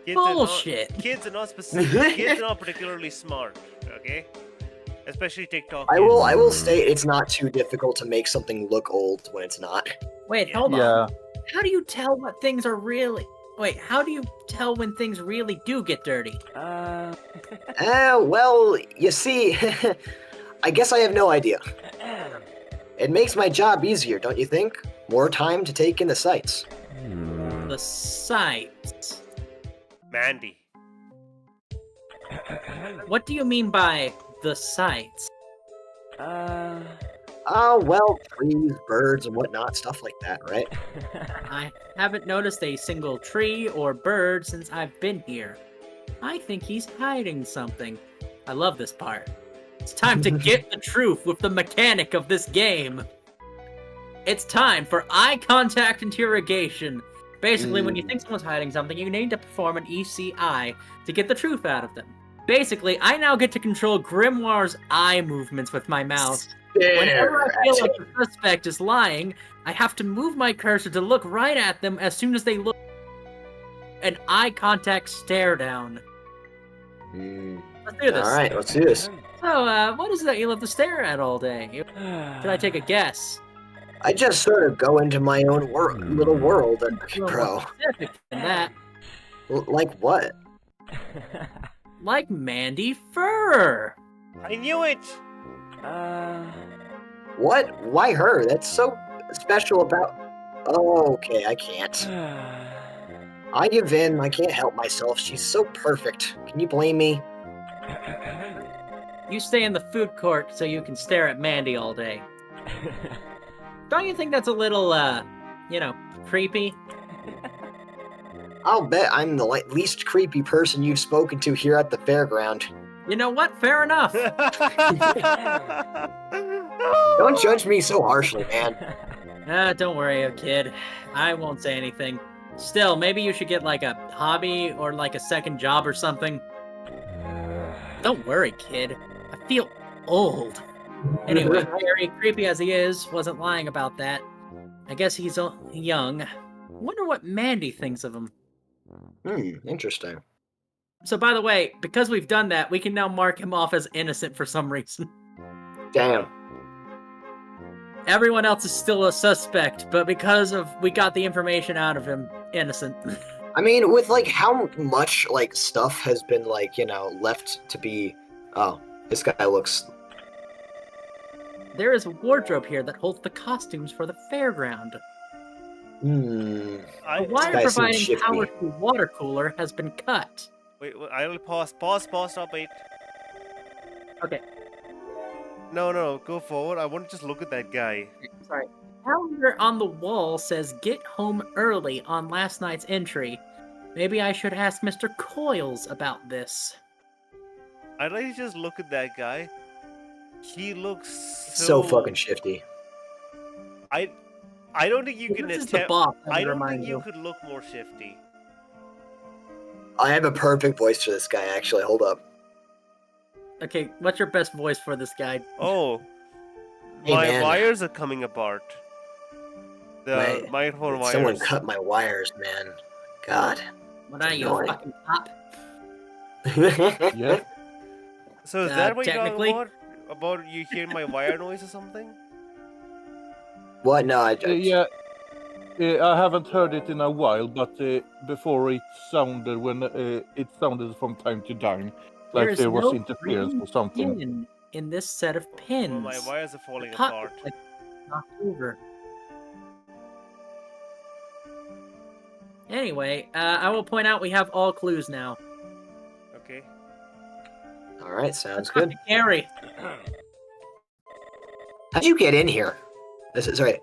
kids are not- Bullshit. Kids are not specific. Kids are not particularly smart, okay? Especially TikTok. I kids. will state it's not too difficult to make something look old when it's not. Wait, hold on. Yeah. How do you tell what things are really... Wait, how do you tell when things really do get dirty? Well, you see, I guess I have no idea. It makes my job easier, don't you think? More time to take in the sights. The sights. Mandy. What do you mean by the sights? Oh, well, trees, birds, and whatnot, stuff like that, right? I haven't noticed a single tree or bird since I've been here. I think he's hiding something. I love this part. It's time to get the truth with the mechanic of this game. It's time for eye contact interrogation. Basically, when you think someone's hiding something, you need to perform an ECI to get the truth out of them. Basically, I now get to control Grimoire's eye movements with my mouse. Whenever I feel like the suspect is lying, I have to move my cursor to look right at them as soon as they look. An eye contact stare down. Let's do this. Alright, let's do this. So, what is it that you love to stare at all day? Should I take a guess? I just sort of go into my own little world, and, You're more bro. specific than that. Like what? Like Mandy Fur. I knew it. What? Why her? That's so special about... Oh, okay, I can't. I give in. I can't help myself. She's so perfect. Can you blame me? You stay in the food court so you can stare at Mandy all day. Don't you think that's a little, creepy? I'll bet I'm the least creepy person you've spoken to here at the fairground. You know what? Fair enough. Don't judge me so harshly, man. Don't worry, kid. I won't say anything. Still, maybe you should get like a hobby or like a second job or something. Don't worry, kid. I feel old. Anyway, Jerry, creepy as he is, wasn't lying about that. I guess he's young. Wonder what Mandy thinks of him. Interesting. So, by the way, because we've done that, we can now mark him off as innocent for some reason. Damn. Everyone else is still a suspect, but because of we got the information out of him, innocent. I mean, with like how much like stuff has been like, left to be. Oh, this guy looks. There is a wardrobe here that holds the costumes for the fairground. The wire guy seems providing shifty. power to the water cooler has been cut. Wait, I will pause, stop, wait. Okay, No, go forward. I want to just look at that guy. sorry. Calendar on the wall says get home early on last night's entry. Maybe I should ask Mr. Coils about this. I'd like to just look at that guy. He looks So fucking shifty. I don't think you can This is the attempt. boss, let me I don't remind think you could look more shifty. I have a perfect voice for this guy, actually. Hold up. Okay, what's your best voice for this guy? Oh, Hey, my man. wires are coming apart. The microphone wires. Someone cut my wires, man. God. What are you, a annoying. fucking cop? Yeah. So is that what you're technically- talking about? About you hearing my wire noise or something? What? No, I. Yeah. I haven't heard it in a while, but before it sounded from time to time, like There is there was no interference green or something. pin in this set of pins. Well, my wires are falling The pot apart. looks like knocked over. Anyway, I will point out we have all clues now. Okay. All right, sounds good. Gary, How'd you get in here?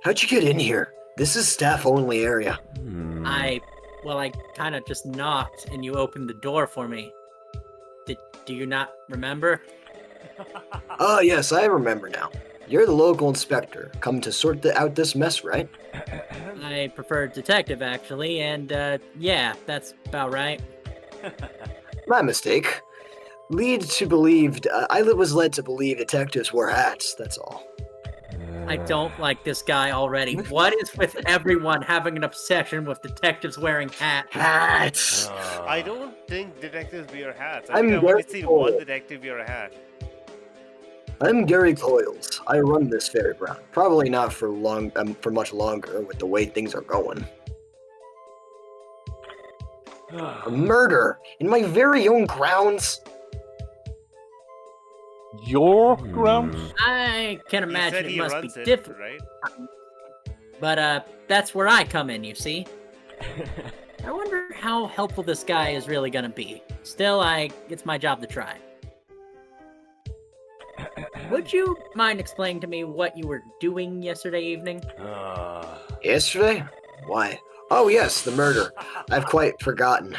How'd you get in here? This is staff-only area. I kind of just knocked and you opened the door for me. Do you not remember? Oh, yes, I remember now. You're the local inspector, come to sort out this mess, right? I prefer detective, actually, and yeah, that's about right. My mistake. I was led to believe detectives wore hats, that's all. I don't like this guy already. What is with everyone having an obsession with detectives wearing hats? Hats! I don't think detectives wear hats. I'm I've only very seen cold. one detective wear a hat. I'm Gary Coils. I run this fairground. Probably not for much longer with the way things are going. A murder in my very own grounds. Your grounds? I can He imagine said it he must runs be it, different, right? but that's where I come in, you see. I wonder how helpful this guy is really gonna be. Still, it's my job to try. Would you mind explaining to me what you were doing yesterday evening? Yesterday? Why? Oh yes, the murder. I've quite forgotten.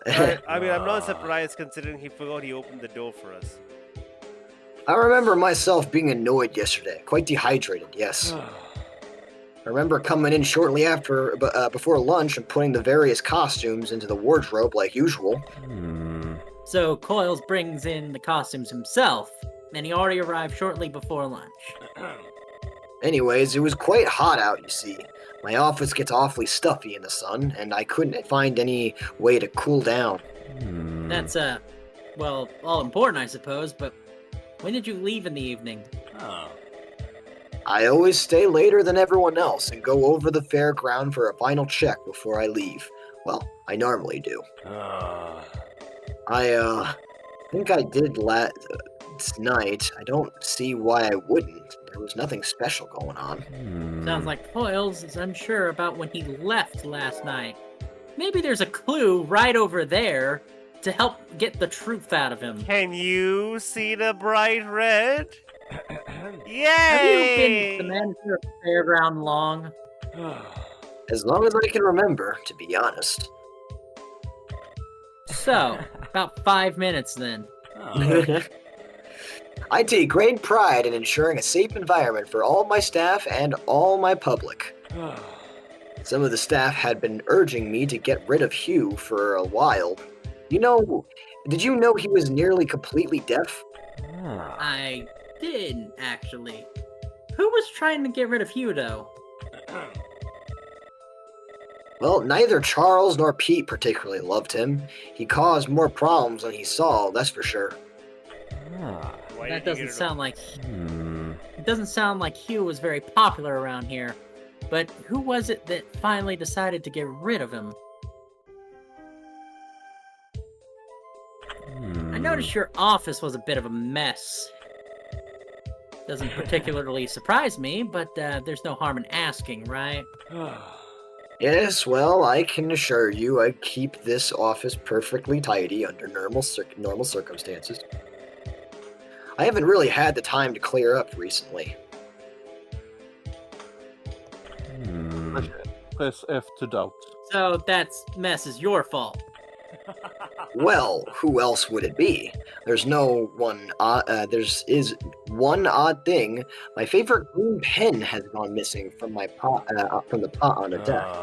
I mean, I'm not surprised considering he forgot he opened the door for us. I remember myself being annoyed yesterday, quite dehydrated, yes. I remember coming in shortly after, before lunch and putting the various costumes into the wardrobe like usual. So Coils brings in the costumes himself, and he already arrived shortly before lunch. Anyways, it was quite hot out, you see. My office gets awfully stuffy in the sun, and I couldn't find any way to cool down. That's, all important, I suppose, but when did you leave in the evening? I always stay later than everyone else and go over the fairground for a final check before I leave. Well, I normally do. I think I did last night. I don't see why I wouldn't. There was nothing special going on. Sounds like Coils is unsure about when he left last night. Maybe there's a clue right over there to help get the truth out of him. Can you see the bright red? Yay! Have you been the manager of the fairground long? As long as I can remember, to be honest. So, about 5 minutes then. I take great pride in ensuring a safe environment for all my staff and all my public. Some of the staff had been urging me to get rid of Hugh for a while. Did you know he was nearly completely deaf? I didn't, actually. Who was trying to get rid of Hugh, though? Well, neither Charles nor Pete particularly loved him. He caused more problems than he solved, that's for sure. Why That did you doesn't get sound like... It doesn't sound like Hugh was very popular around here. But who was it that finally decided to get rid of him? I noticed your office was a bit of a mess. Doesn't particularly surprise me, but there's no harm in asking, right? Yes, well, I can assure you I keep this office perfectly tidy under normal circumstances. I haven't really had the time to clear up recently. Press F to doubt. So that mess is your fault. Well, who else would it be? There's no one. Is one odd thing. My favorite green pen has gone missing from my pot, from the pot on the desk.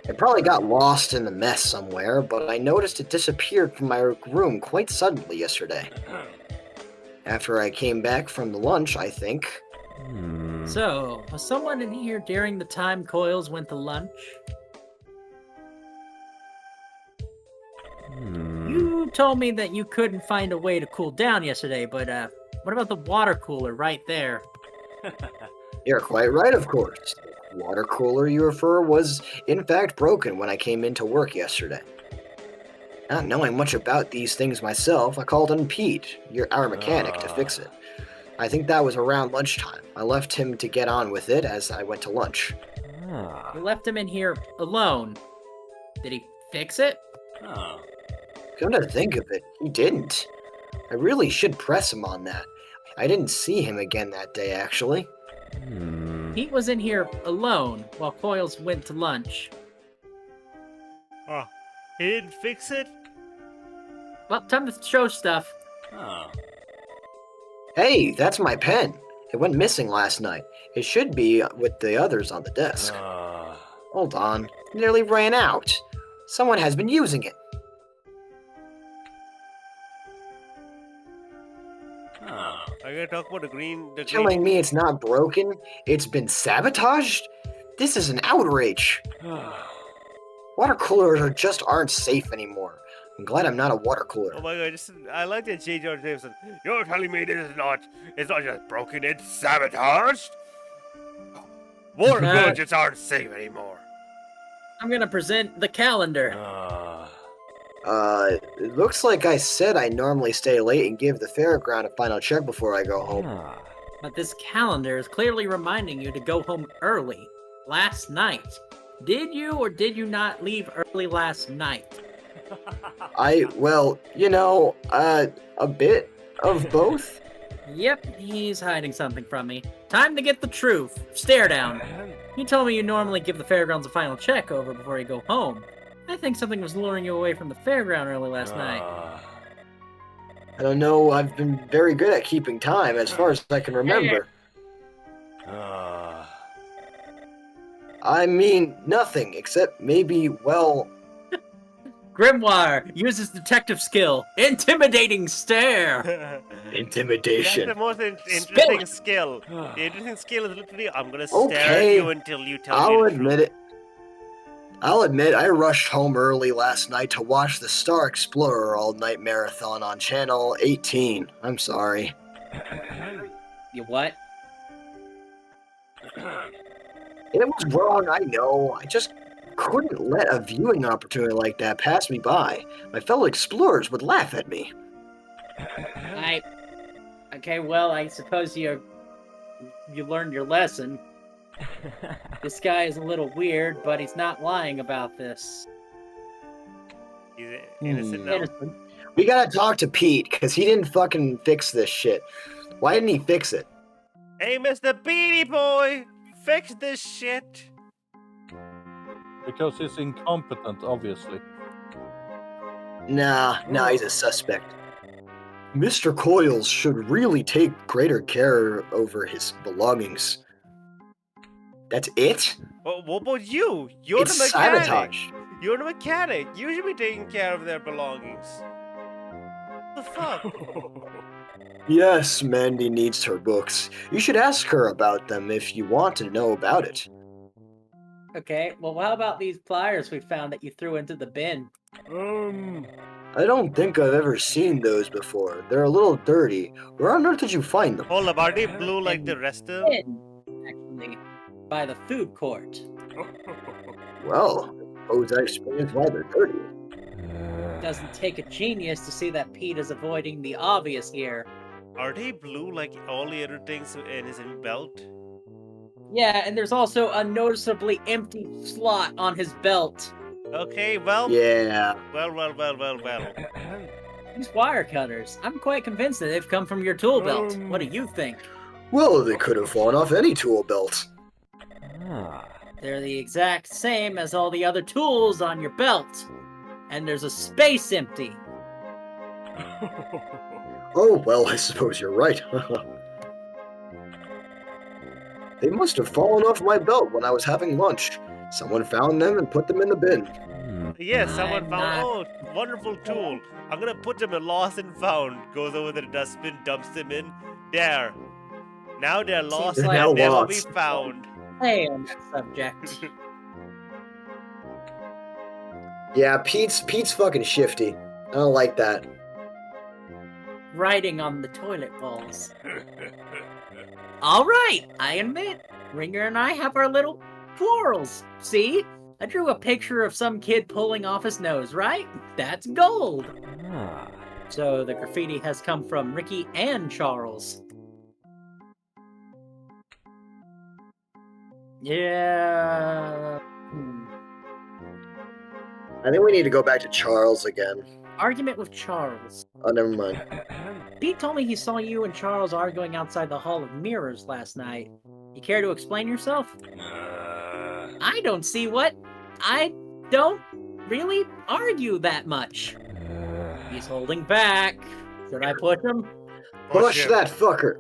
It probably got lost in the mess somewhere, but I noticed it disappeared from my room quite suddenly yesterday. After I came back from the lunch, I think. So, was someone in here during the time Coils went to lunch? You told me that you couldn't find a way to cool down yesterday, but what about the water cooler right there? You're quite right, of course. The water cooler you refer was, in fact, broken when I came into work yesterday. Not knowing much about these things myself, I called on Pete, our mechanic, to fix it. I think that was around lunchtime. I left him to get on with it as I went to lunch. You left him in here alone. Did he fix it? Come to think of it, he didn't. I really should press him on that. I didn't see him again that day, actually. Pete was in here alone while Coils went to lunch. Oh, he didn't fix it? Well, time to show stuff. Hey, that's my pen. It went missing last night. It should be with the others on the desk. Hold on, it nearly ran out. Someone has been using it. I gotta talk about the green. Telling me it's not broken? It's been sabotaged? This is an outrage. Water coolers just aren't safe anymore. I'm glad I'm not a water cooler. Oh my god, I like that J. George Jameson. You're telling me it's not just broken, it's sabotaged? Water coolers just aren't safe anymore. I'm gonna present the calendar. It looks like I said I normally stay late and give the fairground a final check before I go home. But this calendar is clearly reminding you to go home early. Last night. Did you or did you not leave early last night? Well, a bit of both. Yep, he's hiding something from me. Time to get the truth. Stare down. You told me you normally give the fairgrounds a final check over before you go home. I think something was luring you away from the fairground early last night. I don't know, I've been very good at keeping time as far as I can remember. I mean, nothing, except maybe, well... Grimoire uses detective skill. Intimidating stare. Intimidation. That's the most interesting skill. The interesting skill is literally, I'm gonna stare at Okay, you until you tell me the admit it. I'll admit I rushed home early last night to watch the Star Explorer all-night marathon on Channel 18. I'm sorry. You what? It was wrong, I know. I just couldn't let a viewing opportunity like that pass me by. My fellow explorers would laugh at me. Okay, well, I suppose you learned your lesson. This guy is a little weird, but he's not lying about this. He's innocent now. Innocent. We gotta talk to Pete, because he didn't fucking fix this shit. Why didn't he fix it? Hey, Mr. Beanie Boy! Fix this shit! Because he's incompetent, obviously. Nah, he's a suspect. Mr. Coils should really take greater care over his belongings. That's it? Well, what about you? You're It's the mechanic. sabotage. You're the mechanic. You should be taking care of their belongings. What the fuck? Yes, Mandy needs her books. You should ask her about them if you want to know about it. Okay, well, how about these pliers we found that you threw into the bin? I don't think I've ever seen those before. They're a little dirty. Where on earth did you find them? Hold up, are they blue like the rest of them? Bin, actually, by the food court. Well, I suppose that explains why they're dirty. Doesn't take a genius to see that Pete is avoiding the obvious here. Are they blue like all the other things in his belt? Yeah, and there's also a noticeably empty slot on his belt. Okay, well, Yeah. well. These wire cutters, I'm quite convinced that they've come from your tool belt. What do you think? Well, they could have fallen off any tool belt. They're the exact same as all the other tools on your belt. And there's a space empty. Oh, well, I suppose you're right. They must have fallen off my belt when I was having lunch. Someone found them and put them in the bin. Yes, someone I'm found. not- Oh, wonderful tool. I'm gonna put them in lost and found. Goes over to the dustbin, dumps them in. There. Now they're lost Seems and like- they'll never lost. be found. Hey, on that subject. Yeah, Pete's fucking shifty. I don't like that. Writing on the toilet walls. Alright, I admit, Ringer and I have our little quarrels. See? I drew a picture of some kid pulling off his nose, right? That's gold. So the graffiti has come from Ricky and Charles. Yeah. I think we need to go back to Charles again. Argument with Charles. Oh, never mind. Pete told me he saw you and Charles arguing outside the Hall of Mirrors last night. You care to explain yourself? I don't see what. I don't really argue that much. He's holding back. Should I push him? Push him. that fucker.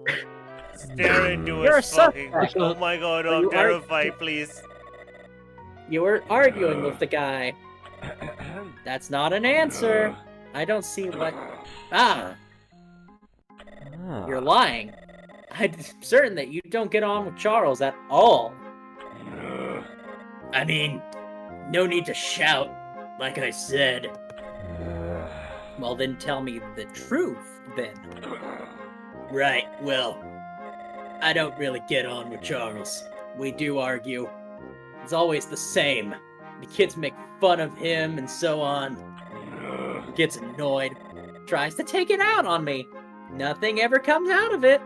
Stare into You're his a fucking. suspect. Oh my god, Are I'm you terrified, please. You were arguing with the guy. That's not an answer. I don't see what. Ah, you're lying. I'm certain that you don't get on with Charles at all. I mean, no need to shout, like I said. Well, then tell me the truth, then. Right, well, I don't really get on with Charles. We do argue. It's always the same. The kids make fun of him and so on. He gets annoyed, tries to take it out on me. Nothing ever comes out of it.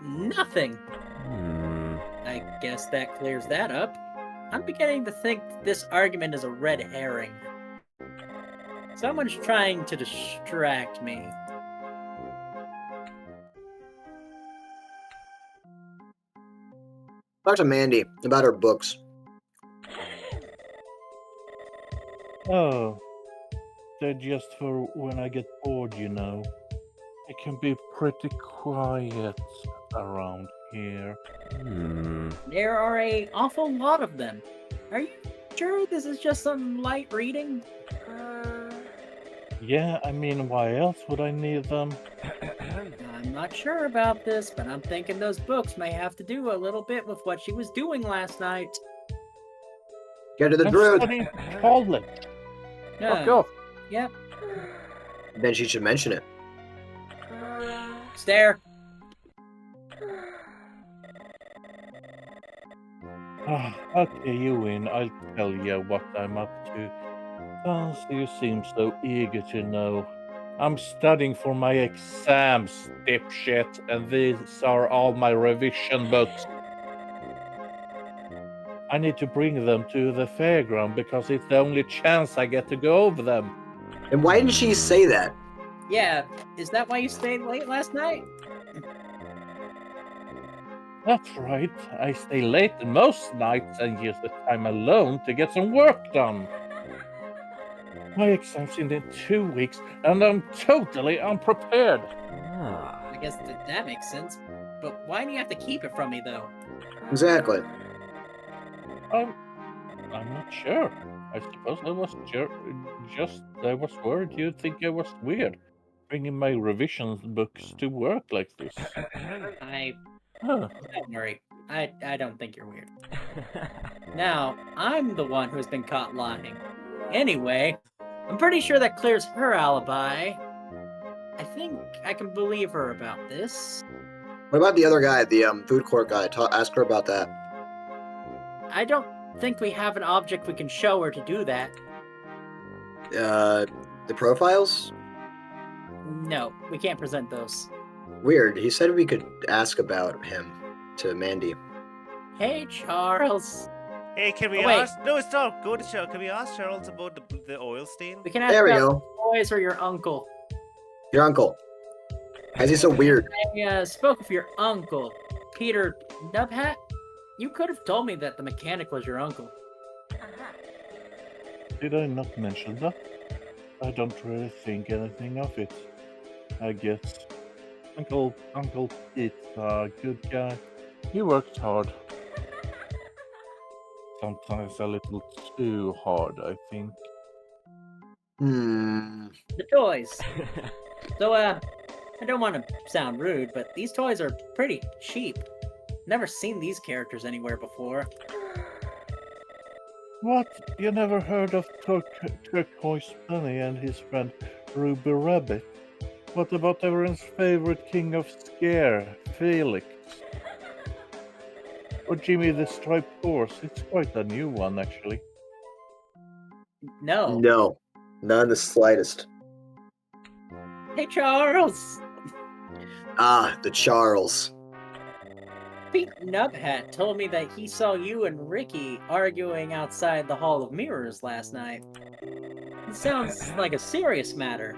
Nothing. I guess that clears that up. I'm beginning to think this argument is a red herring. Someone's trying to distract me. Talk to Mandy about her books. Oh, they're just for when I get bored, you know. It can be pretty quiet around here. There are an awful lot of them. Are you sure this is just some light reading? Yeah, I mean, why else would I need them? I'm not sure about this, but I'm thinking those books may have to do a little bit with what she was doing last night. Get to the I'm truth. studying college. Fuck off. Yep. Then she should mention it. Stare. Okay, you win. I'll tell you what I'm up to. Since you seem so eager to know. I'm studying for my exams, dipshit, and these are all my revision books. I need to bring them to the fairground because it's the only chance I get to go over them. And why didn't she say that? Yeah, is that why you stayed late last night? That's right. I stay late most nights and use the time alone to get some work done. My exam's in 2 weeks and I'm totally unprepared. I guess that makes sense. But why do you have to keep it from me, though? Exactly. I'm not sure. I suppose I was just I was worried you'd think I was weird. bringing my revision books to work like this? Huh. Don't worry. I don't think you're weird. Now, I'm the one who's been caught lying. Anyway, I'm pretty sure that clears her alibi. I think I can believe her about this. What about the other guy, the food court guy? Ask her about that. I don't think we have an object we can show her to do that. The profiles? No, we can't present those. Weird. He said we could ask about him to Mandy. Hey, Charles. Hey, can we Oh, wait. ask? No, stop. Go to Charles. Can we ask Charles about the oil stain? We can ask There we about go. the boys or your uncle. Your uncle. Why is he so weird? I spoke with your uncle, Peter Nubhat. You could have told me that the mechanic was your uncle. Did I not mention that? I don't really think anything of it. I guess Uncle Pete's a good guy. He works hard. Sometimes a little too hard, I think. The toys. So, I don't want to sound rude, but these toys are pretty cheap. Never seen these characters anywhere What? You never heard of Turquoise Bunny and his friend Ruby Rabbit? What about everyone's favorite king of scare, Felix? Or Jimmy the Striped Horse? It's quite a new one, actually. No. No. None the slightest. Hey, Charles! Ah, the Charles. Pete Nubhat told me that he saw you and Ricky arguing outside the Hall of Mirrors last night. It sounds like a serious matter.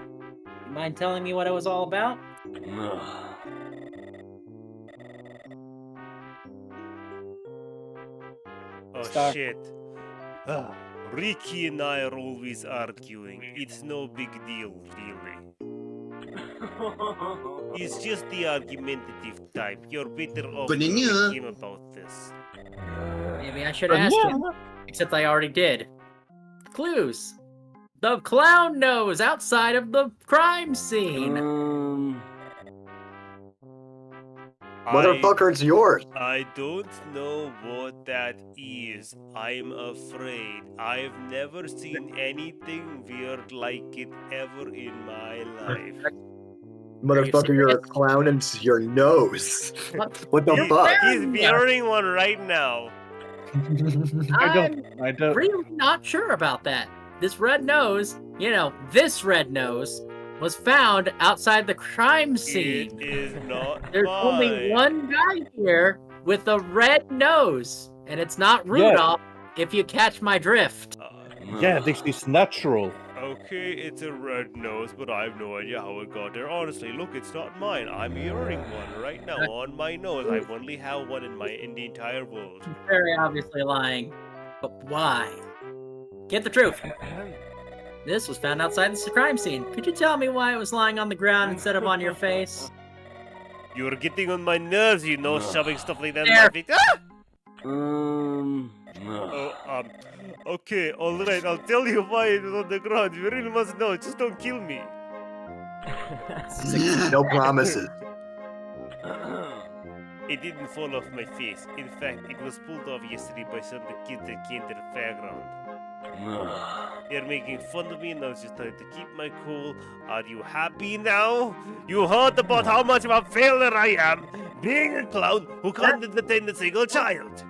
You mind telling me what it was all about? Oh, Star. shit. Ricky and I are always arguing. It's no big deal, really. He's just the argumentative type. You're better off telling him about this. Maybe I should ask him. Except I already did. Clues. The clown nose outside of the crime scene. Motherfucker, it's yours. I don't know what that is. I'm afraid. I've never seen anything weird like it ever in my life. Motherfucker, you're a clown and it's your nose. What the fuck? He's wearing one right now. I'm I don't. really not sure about that. This red nose, this red nose, was found outside the crime scene. It is not There's only mine. one guy here with a red nose, and it's not Rudolph, if you catch my drift. Yeah, this is natural. Okay, it's a red nose, but I have no idea how it got there. Honestly, look, it's not mine. I'm wearing one right now on my nose. I only have one in the entire world. Very obviously lying. But why? Get the truth. This was found outside the crime scene. Could you tell me why it was lying on the ground instead of on your face? You're getting on my nerves, shoving stuff like that in There. my face. Ah! Okay, alright, I'll tell you why it was on the ground. You really must know, just don't kill me. No promises. It didn't fall off my face. In fact, it was pulled off yesterday by some of the kids that came to the fairground. They're making fun of me and I was just trying to keep my cool. Are you happy now? You heard about how much of a failure I am, being a clown who can't entertain a single child.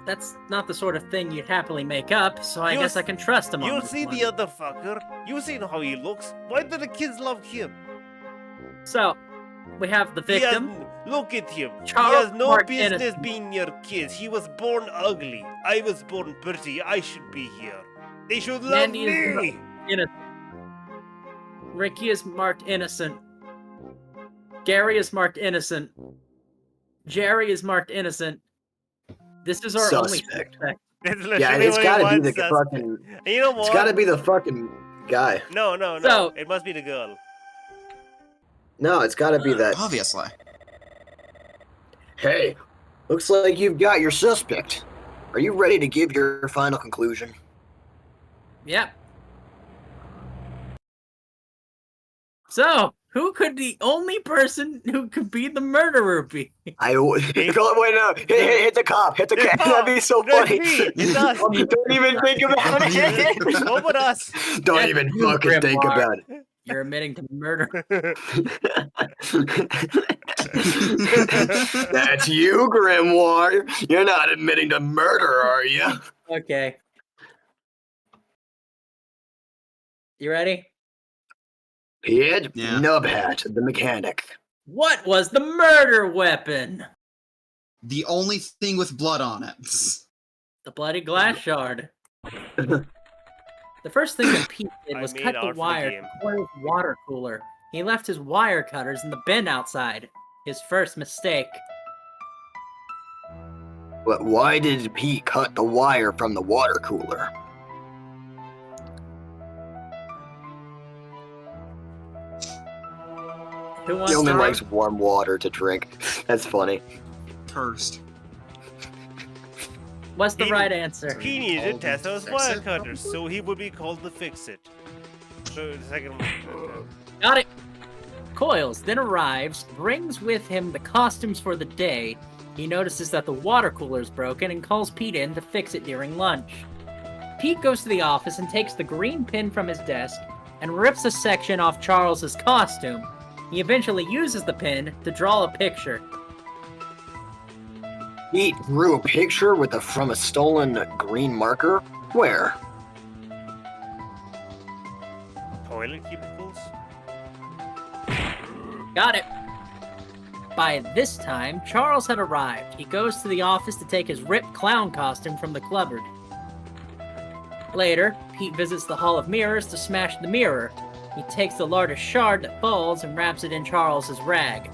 That's not the sort of thing you'd happily make up, so I You guess I s- can trust him on You this see one. the other fucker? You seen how he looks? Why do the kids love him? So, we have the victim. Look at him. Charles He has no Mark business Innocent. being your kid. He was born ugly. I was born pretty. I should be here. They should love Mandy is me. innocent. Ricky is marked innocent. Gary is marked innocent. Jerry is marked innocent. This is our only Suspect. suspect. That's Yeah, literally it's what gotta he be the wants us- fucking. And you know what? It's gotta be the fucking guy. No. So- It must be the girl. No, it's gotta be that. Obviously. Hey, looks like you've got your suspect. Are you ready to give your final conclusion? Yep. So, who could the only person who could be the murderer be? Wait, no. Hit the cop. Hit the cop. That'd be so That's funny. me. It's us. Don't even think about it. What about us? Don't That's even you, fucking think Grimoire. about it. You're admitting to murder. That's you, Grimoire. You're not admitting to murder, are you? Okay. You ready? Pete, Yeah. Nubhat, the mechanic. What was the murder weapon? The only thing with blood on it. The bloody glass shard. The first thing that Pete did I was made cut art the for the wire game. to Coil's water cooler. He left his wire cutters in the bin outside. His first mistake. But why did Pete cut the wire from the water cooler? Who wants He only to likes warm water to drink. That's funny. Cursed. What's the He- right answer? He needed All Tesla's fix wire it. cutters, so he would be called the Fix-It. So the second one. Got it. Coils then arrives, brings with him the costumes for the day. He notices that the water cooler is broken and calls Pete in to fix it during lunch. Pete goes to the office and takes the green pin from his desk and rips a section off Charles's costume. He eventually uses the pin to draw a picture. Pete drew a picture from a stolen green marker. Where? Toilet cubicles? Got it. By this time, Charles had arrived. He goes to the office to take his ripped clown costume from the cupboard. Later, Pete visits the Hall of Mirrors to smash the mirror. He takes the largest shard that falls and wraps it in Charles's rag.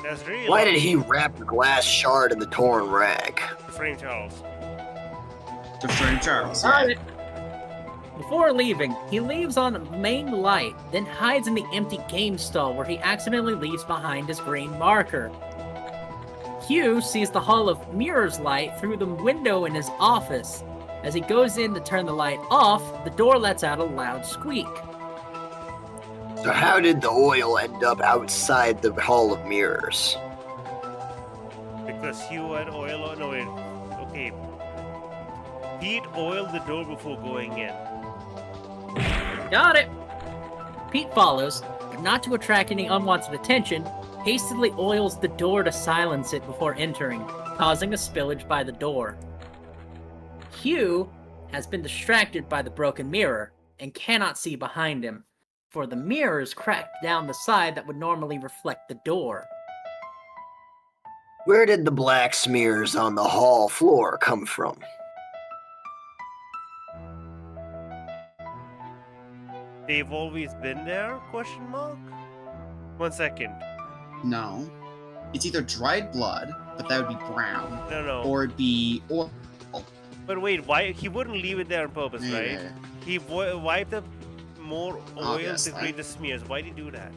That's real. Why did he wrap the glass shard in the torn rag? Frame Charles. To frame Charles. Got it. Before leaving, he leaves on the main light, then hides in the empty game stall where he accidentally leaves behind his green marker. Hugh sees the Hall of Mirrors light through the window in his office. As he goes in to turn the light off, the door lets out a loud squeak. So how did the oil end up outside the Hall of Mirrors? Because Hugh had oil on it. Okay. Pete oiled the door before going in. Got it! Pete follows, but not to attract any unwanted attention, hastily oils the door to silence it before entering, causing a spillage by the door. Hugh has been distracted by the broken mirror and cannot see behind him, for the mirror is cracked down the side that would normally reflect the door. Where did the black smears on the hall floor come from? They've always been there? Question mark? 1 second. No. It's either dried blood, but that would be brown, No. or it'd be oil. But wait, why? He wouldn't leave it there on purpose, Yeah. right? He wiped up more oil Obviously. to create the smears. Why did he do that?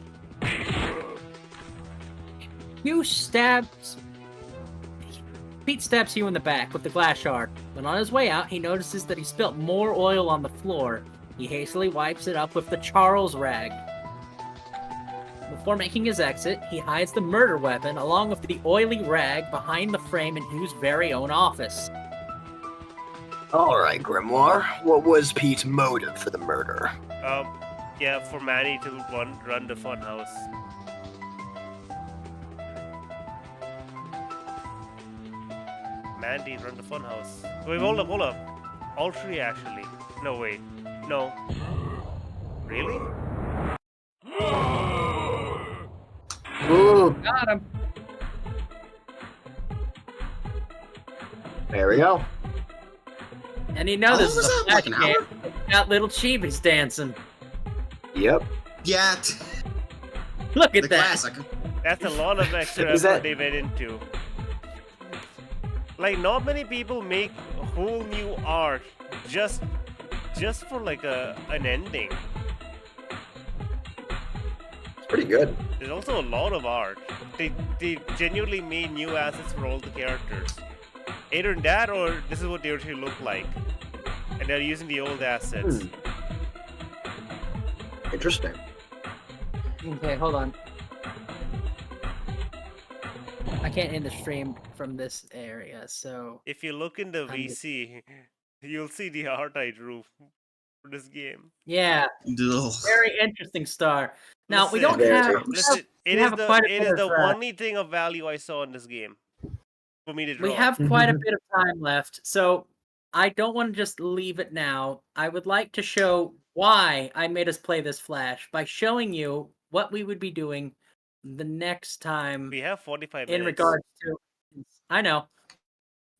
Pete stabs Hugh in the back with the glass shard, but on his way out, he notices that he spilt more oil on the floor. He hastily wipes it up with the Charles rag. Before making his exit, he hides the murder weapon along with the oily rag behind the frame in Hugh's very own office. Alright, Grimoire. What was Pete's motive for the murder? Yeah, for Manny to run the fun house. Mandy run the fun house. Wait, hold up. All three actually. No, wait. No. Really? Ooh, Got him. there we go. And you know How this long was is a that, flash like an hour? game. Got little chibies dancing. Yep. Yeah, Look the at that. classic. That's a lot of extra Is effort that- they went into. Like, not many people make whole new art just for like an ending. It's pretty good. There's also a lot of art. They genuinely made new assets for all the characters. Either that or this is what they actually look like. And they're using the old assets. Interesting. Okay, hold on. I can't end the stream from this area, so If you look in the I'm just- VC, you'll see the art I drew for this game. yeah, Ugh. very interesting star. Now we don't Listen, have. Listen, we have quite a it bit is the of, only thing of value I saw in this game for me to draw. We have quite a bit of time left, so I don't want to just leave it now. I would like to show why I made us play this Flash by showing you what we would be doing the next time We have 45 in minutes. regards to. I know,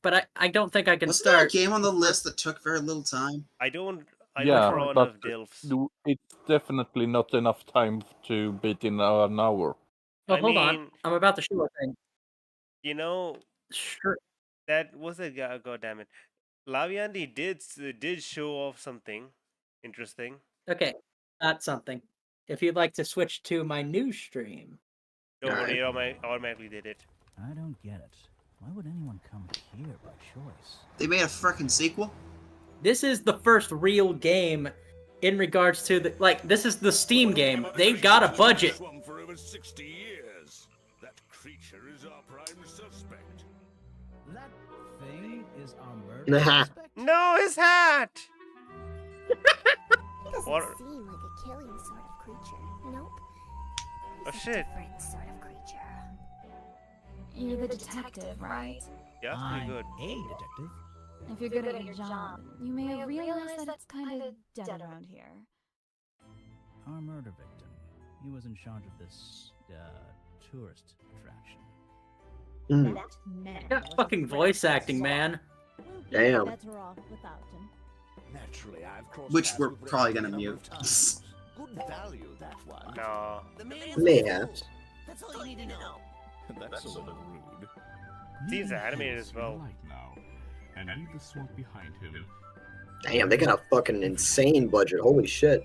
but I don't think I can Wasn't there a start. game on the list that took very little time? I don't Yeah, draw but enough dilfs. it's definitely not enough time to beat in an hour. Well, I hold on. mean- I'm about to show a thing. You know, Sure. that was a god damn it. Laviandi did show off something interesting. Okay, that's something. If you'd like to switch to my new stream. Don't worry, Alright. it automatically did it. I don't get it. Why would anyone come here by choice? They made a frickin' sequel? This is the first real game in regards to the this is the Steam game. They got a budget. For over 60 years. That creature is our prime suspect. That thing is our Nah. murder suspect? No, his hat! Doesn't What- seem like a killing sort of creature. Nope. Oh, He's a shit. different sort of creature. You're the detective, right? Yeah, that's pretty I'm good. a detective. If you're good at your job, you may have realized that it's kind of dead around here. Our murder victim. He was in charge of this, tourist attraction. Mm. Got fucking voice acting, man. Damn. Better off without him. Naturally, I've crossed Which paths we're with the probably man gonna a number mute. of times. Good value, that one. No. The man Mayhaps. That's all you need to know. That's a little rude. Seems animated as well. Now, and leave the swamp behind him. Damn, they got a fucking insane budget. Holy shit.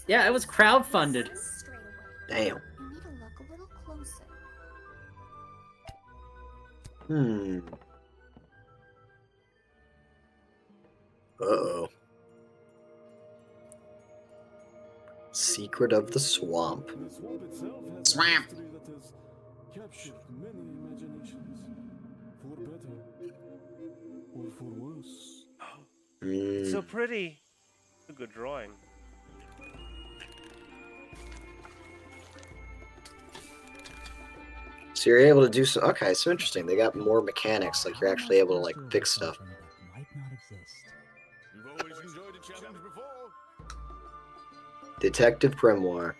Yeah, it was crowdfunded. Straight away. Damn. You need to look a little closer. Uh-oh. Secret of the Swamp. Swamp. Captured many imaginations, for better or for worse. So pretty. A good drawing. So you're able to do so. Okay, so interesting. They got more mechanics, like you're actually able to like fix stuff. That might not exist. You've always enjoyed a challenge before. Detective Grimoire.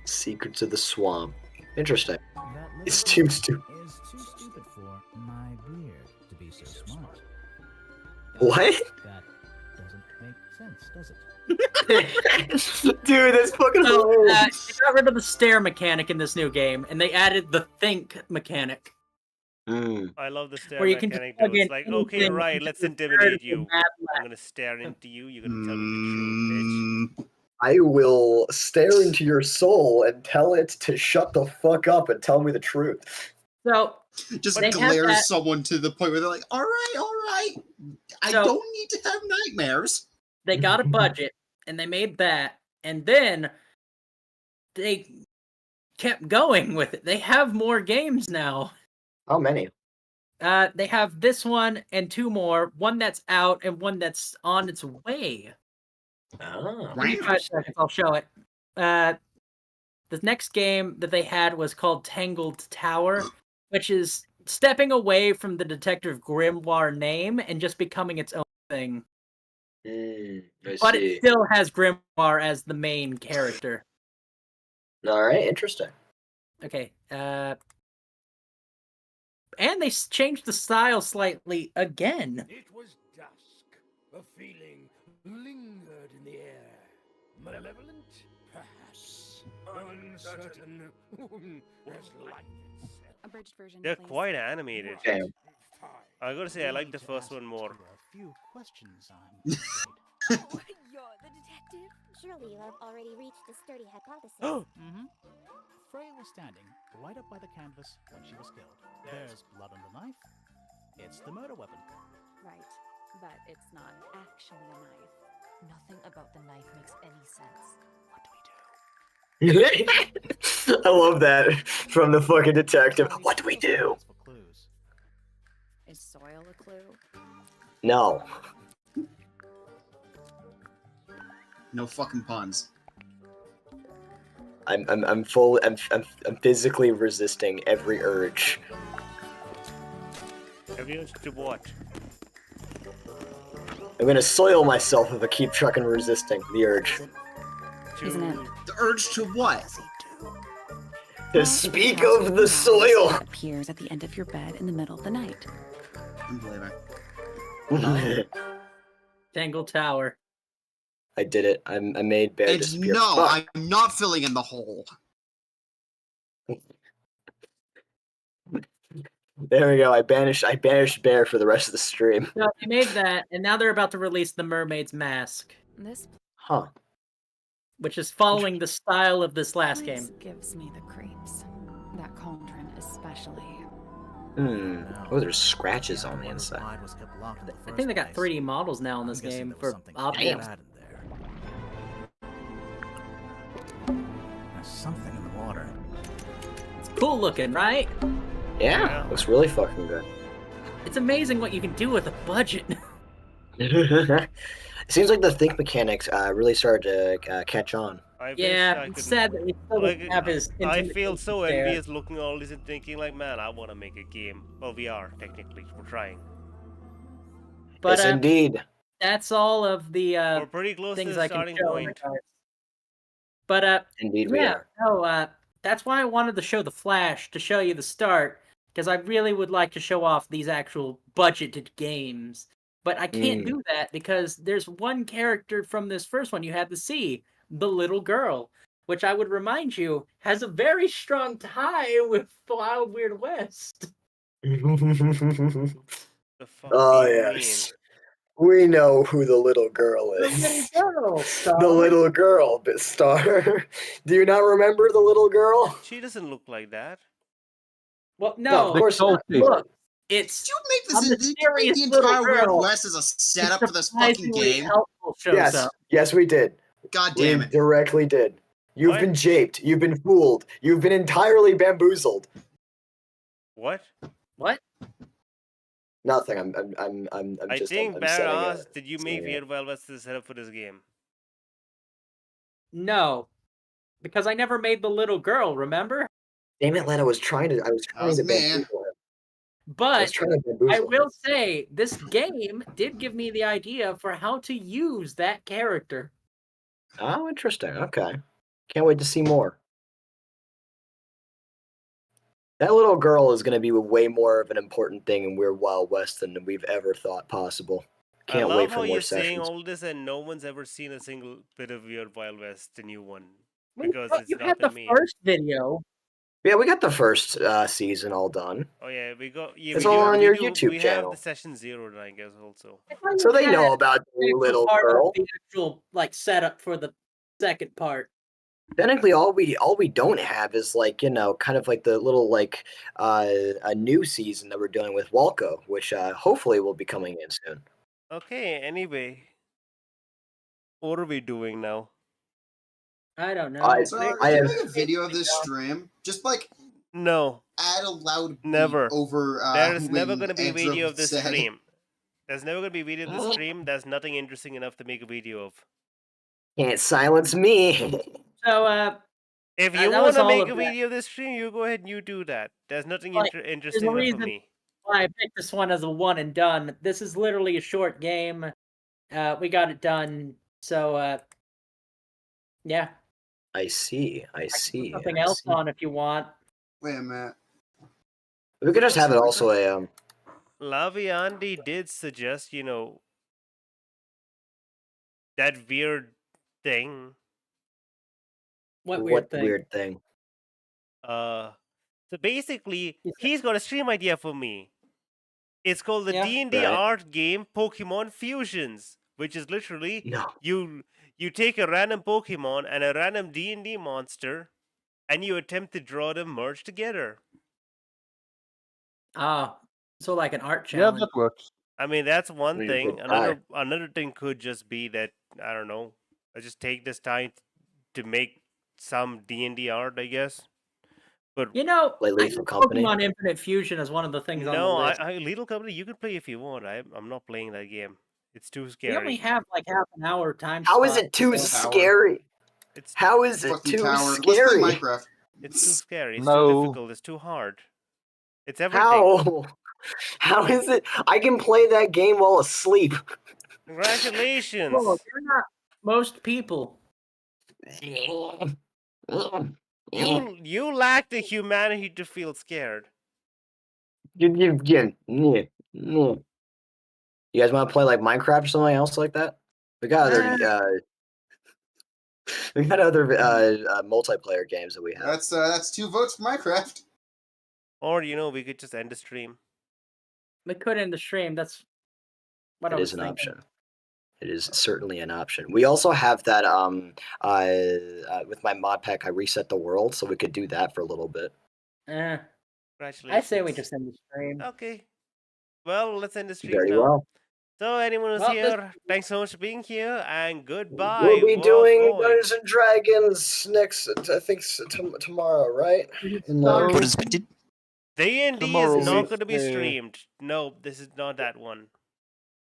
Secrets of the Swamp. Interesting. That It's little too stupid. is too stupid for my beard to be so smart. What? That doesn't make sense, does it? Dude, that's fucking So, hilarious. they got rid of the stare mechanic in this new game, and they added the think mechanic. I love the stare Where you can just mechanic plug though. It's in like, anything okay, right, into let's the intimidate third you. map I'm gonna stare into you, you're gonna tell me the truth, bitch. I will stare into your soul and tell it to shut the fuck up and tell me the truth. So Just They have glare that- someone to the point where they're like, all right. I So- don't need to have nightmares. they got a budget, and they made that, and then they kept going with it. They have more games now. How many? They have this one and two more. One that's out and one that's on its way. Oh. Give me 5 seconds, I'll show it. The next game that they had was called Tangled Tower, which is stepping away from the Detective Grimoire name and just becoming its own thing. I But see. it still has Grimoire as the main character. All right, interesting. Okay. And they changed the style slightly again. It was dusk. A feeling lingered in the air. Malevolent? Perhaps. Uncertain. As life itself. Abridged version, They're please. quite animated. Damn. I gotta say, I like the first one more. A few questions, I'm Oh, you're the detective? Surely you have already reached the sturdy hypothesis. Mm-hmm. Freya was standing right up by the canvas when she was killed. There's blood on the knife. It's the murder weapon. Right, but it's not actually a knife. Nothing about the knife makes any sense. What do we do? I love that from the fucking detective. What do we do? Is soil a clue? No. No fucking puns. I'm physically resisting every urge. Every urge to what? I'm gonna soil myself if I keep fucking resisting the urge. Isn't it? The urge to what? To speak of the soil. That appears at the end of your bed in the middle of the night. Tangle Tower. I did it. I made Bear It's disappear. no, Fuck. I'm not filling in the hole. There we go. I banished Bear for the rest of the stream. So they made that, and now they're about to release the Mermaid's Mask, This Huh. which is following the style of this last place game. gives me the creeps. That cauldron especially. Oh, there's scratches on the inside. I think they got 3D models now in this game for objects. There's something in the water. It's cool looking, right? Yeah, looks really fucking good. It's amazing what you can do with a budget. It seems like the think mechanics really started to catch on. I Yeah, wish I it's could- sad that he still like, doesn't have his. I feel so there. envious looking at all this and thinking like, man, I want to make a game. Well, we are technically. We're trying. But yes, indeed. that's all of the We're pretty close to things the I can starting show in point. regards. But Indeed, we yeah, are. no, that's why I wanted to show the Flash to show you the start, because I really would like to show off these actual budgeted games. But I can't do that because there's one character from this first one you had to see, the little girl, which I would remind you has a very strong tie with Wild Weird West. The fuck Oh, do you yes. We know who the little girl The is. little girl, Star. The little girl, Star. Do you not remember the little girl? mean? She doesn't look like that. Well, No, no, of course not. look, it's Did you make I'm this? the Did you make serious the entire little Weird girl. West as a setup it's for this fucking surprisingly game? helpful shows Yes, up. yes, we did. God We damn it! directly did. You've What? been japed. You've been fooled. You've been entirely bamboozled. What? What? Nothing. I'm I just. think I'm Barry setting asked, did you make setting Weird Wild West the setup for this game? No, because I never made the little girl. Remember? Damn it, Len! I was trying to was bamboozle me. him. I was But trying to bamboozle I him. will say this game did give me the idea for how to use that character. Oh, interesting. Okay. Can't wait to see more. That little girl is going to be way more of an important thing in Weird Wild West than we've ever thought possible. Can't I love wait how for more you're saying sessions. all this and no one's ever seen a single bit of Weird Wild West, the new one. Well, Because but it's you not had the been made. first video. Yeah, we got the first season all done. Oh yeah, we got. Yeah, It's we all do, on we your do- YouTube we channel. have the session 0, I guess, also. I thought So you they know had about the actual little part of girl. the actual like setup for the second part. Technically, all we don't have is like kind of like the little like a new season that we're doing with Walco, which hopefully will be coming in soon. Okay, anyway. What are we doing now? I don't know. I- So, They- if I you have- make a video of this stream, just like No, add a loud beat Never. over. there's never when going to be a Ezra video of this said- stream. There's never going to be a video of this stream. There's nothing interesting enough to make a video of. Can't silence me. So If that you was want to all make of a that. video of this stream, you go ahead and you do that. There's nothing Like, interesting enough for reason- me. why I picked this one as a one and done. This is literally a short game. We got it done. So yeah. I see. I I can put see. something I else see. on if you want. Wait a minute. We could just have it also a Laviandi did suggest, that weird thing. What weird thing? weird thing? So basically, Yes, sir. he's got a stream idea for me. It's called the Yeah. D&D Right. art game Pokemon Fusions, which is literally No. you take a random Pokemon and a random D&D monster, and you attempt to draw them merged together. So like an art Yeah, challenge. that works. I mean, that's one You thing. could try. Another thing could just be that, I don't know, I just take this time to make some D&D art, I guess. But You know, Play I Lethal think Company. Pokemon Infinite Fusion is one of the things on the no, list. Lethal Company you can play if you want. I'm not playing that game. It's too We only scary. have like half an hour time. How is spot, it too so- scary? It's How is it Fucking too coward. Let's play scary? Minecraft. it's too scary. It's No. too difficult. It's too hard. It's everything. How? How is it? I can play that game while asleep. Congratulations. Well, you're not most people. You lack the humanity to feel scared. You guys want to play like Minecraft or something else like that? We got other multiplayer games that we have. That's 2 votes for Minecraft. Or we could just end the stream. We could end the stream. That's what I It was is an thinking. option. It is certainly an option. We also have that with my mod pack, I reset the world, so we could do that for a little bit. Congratulations. I say we just end the stream. Okay. Well, let's end the stream Very now. well. So anyone who's Well, here, thanks so much for being here, and goodbye. We'll be doing boys. Dungeons and Dragons next, I think, tomorrow, right? In like, What is it? D&D Tomorrow is not is going to be the- streamed. No, this is not that one.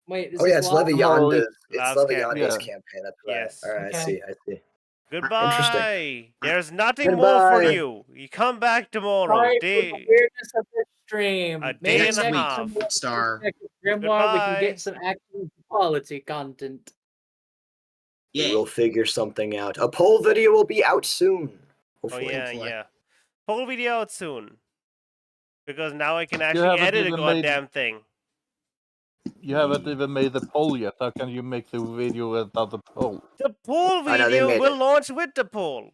Wait, is oh yeah, this it's live? Levianda's. It's Lav's Levianda's campaign. campaign. That's Yes. right. All right, Okay. I see. Goodbye. There's nothing more for Goodbye. you. You come back tomorrow. Sorry for the weirdness of this stream. A Maybe day and a next half. time we Star. check with Grimoire, we can Goodbye. get some actual quality content. Yeah. We'll figure something out. A poll video will be out soon. Oh Hopefully. yeah. Poll video out soon. Because now I can You actually haven't edit a even goddamn thing. You haven't even made the poll yet. How can you make the video without the poll? The poll I know, they video made will it. launch with the poll.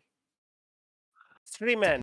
Stream end.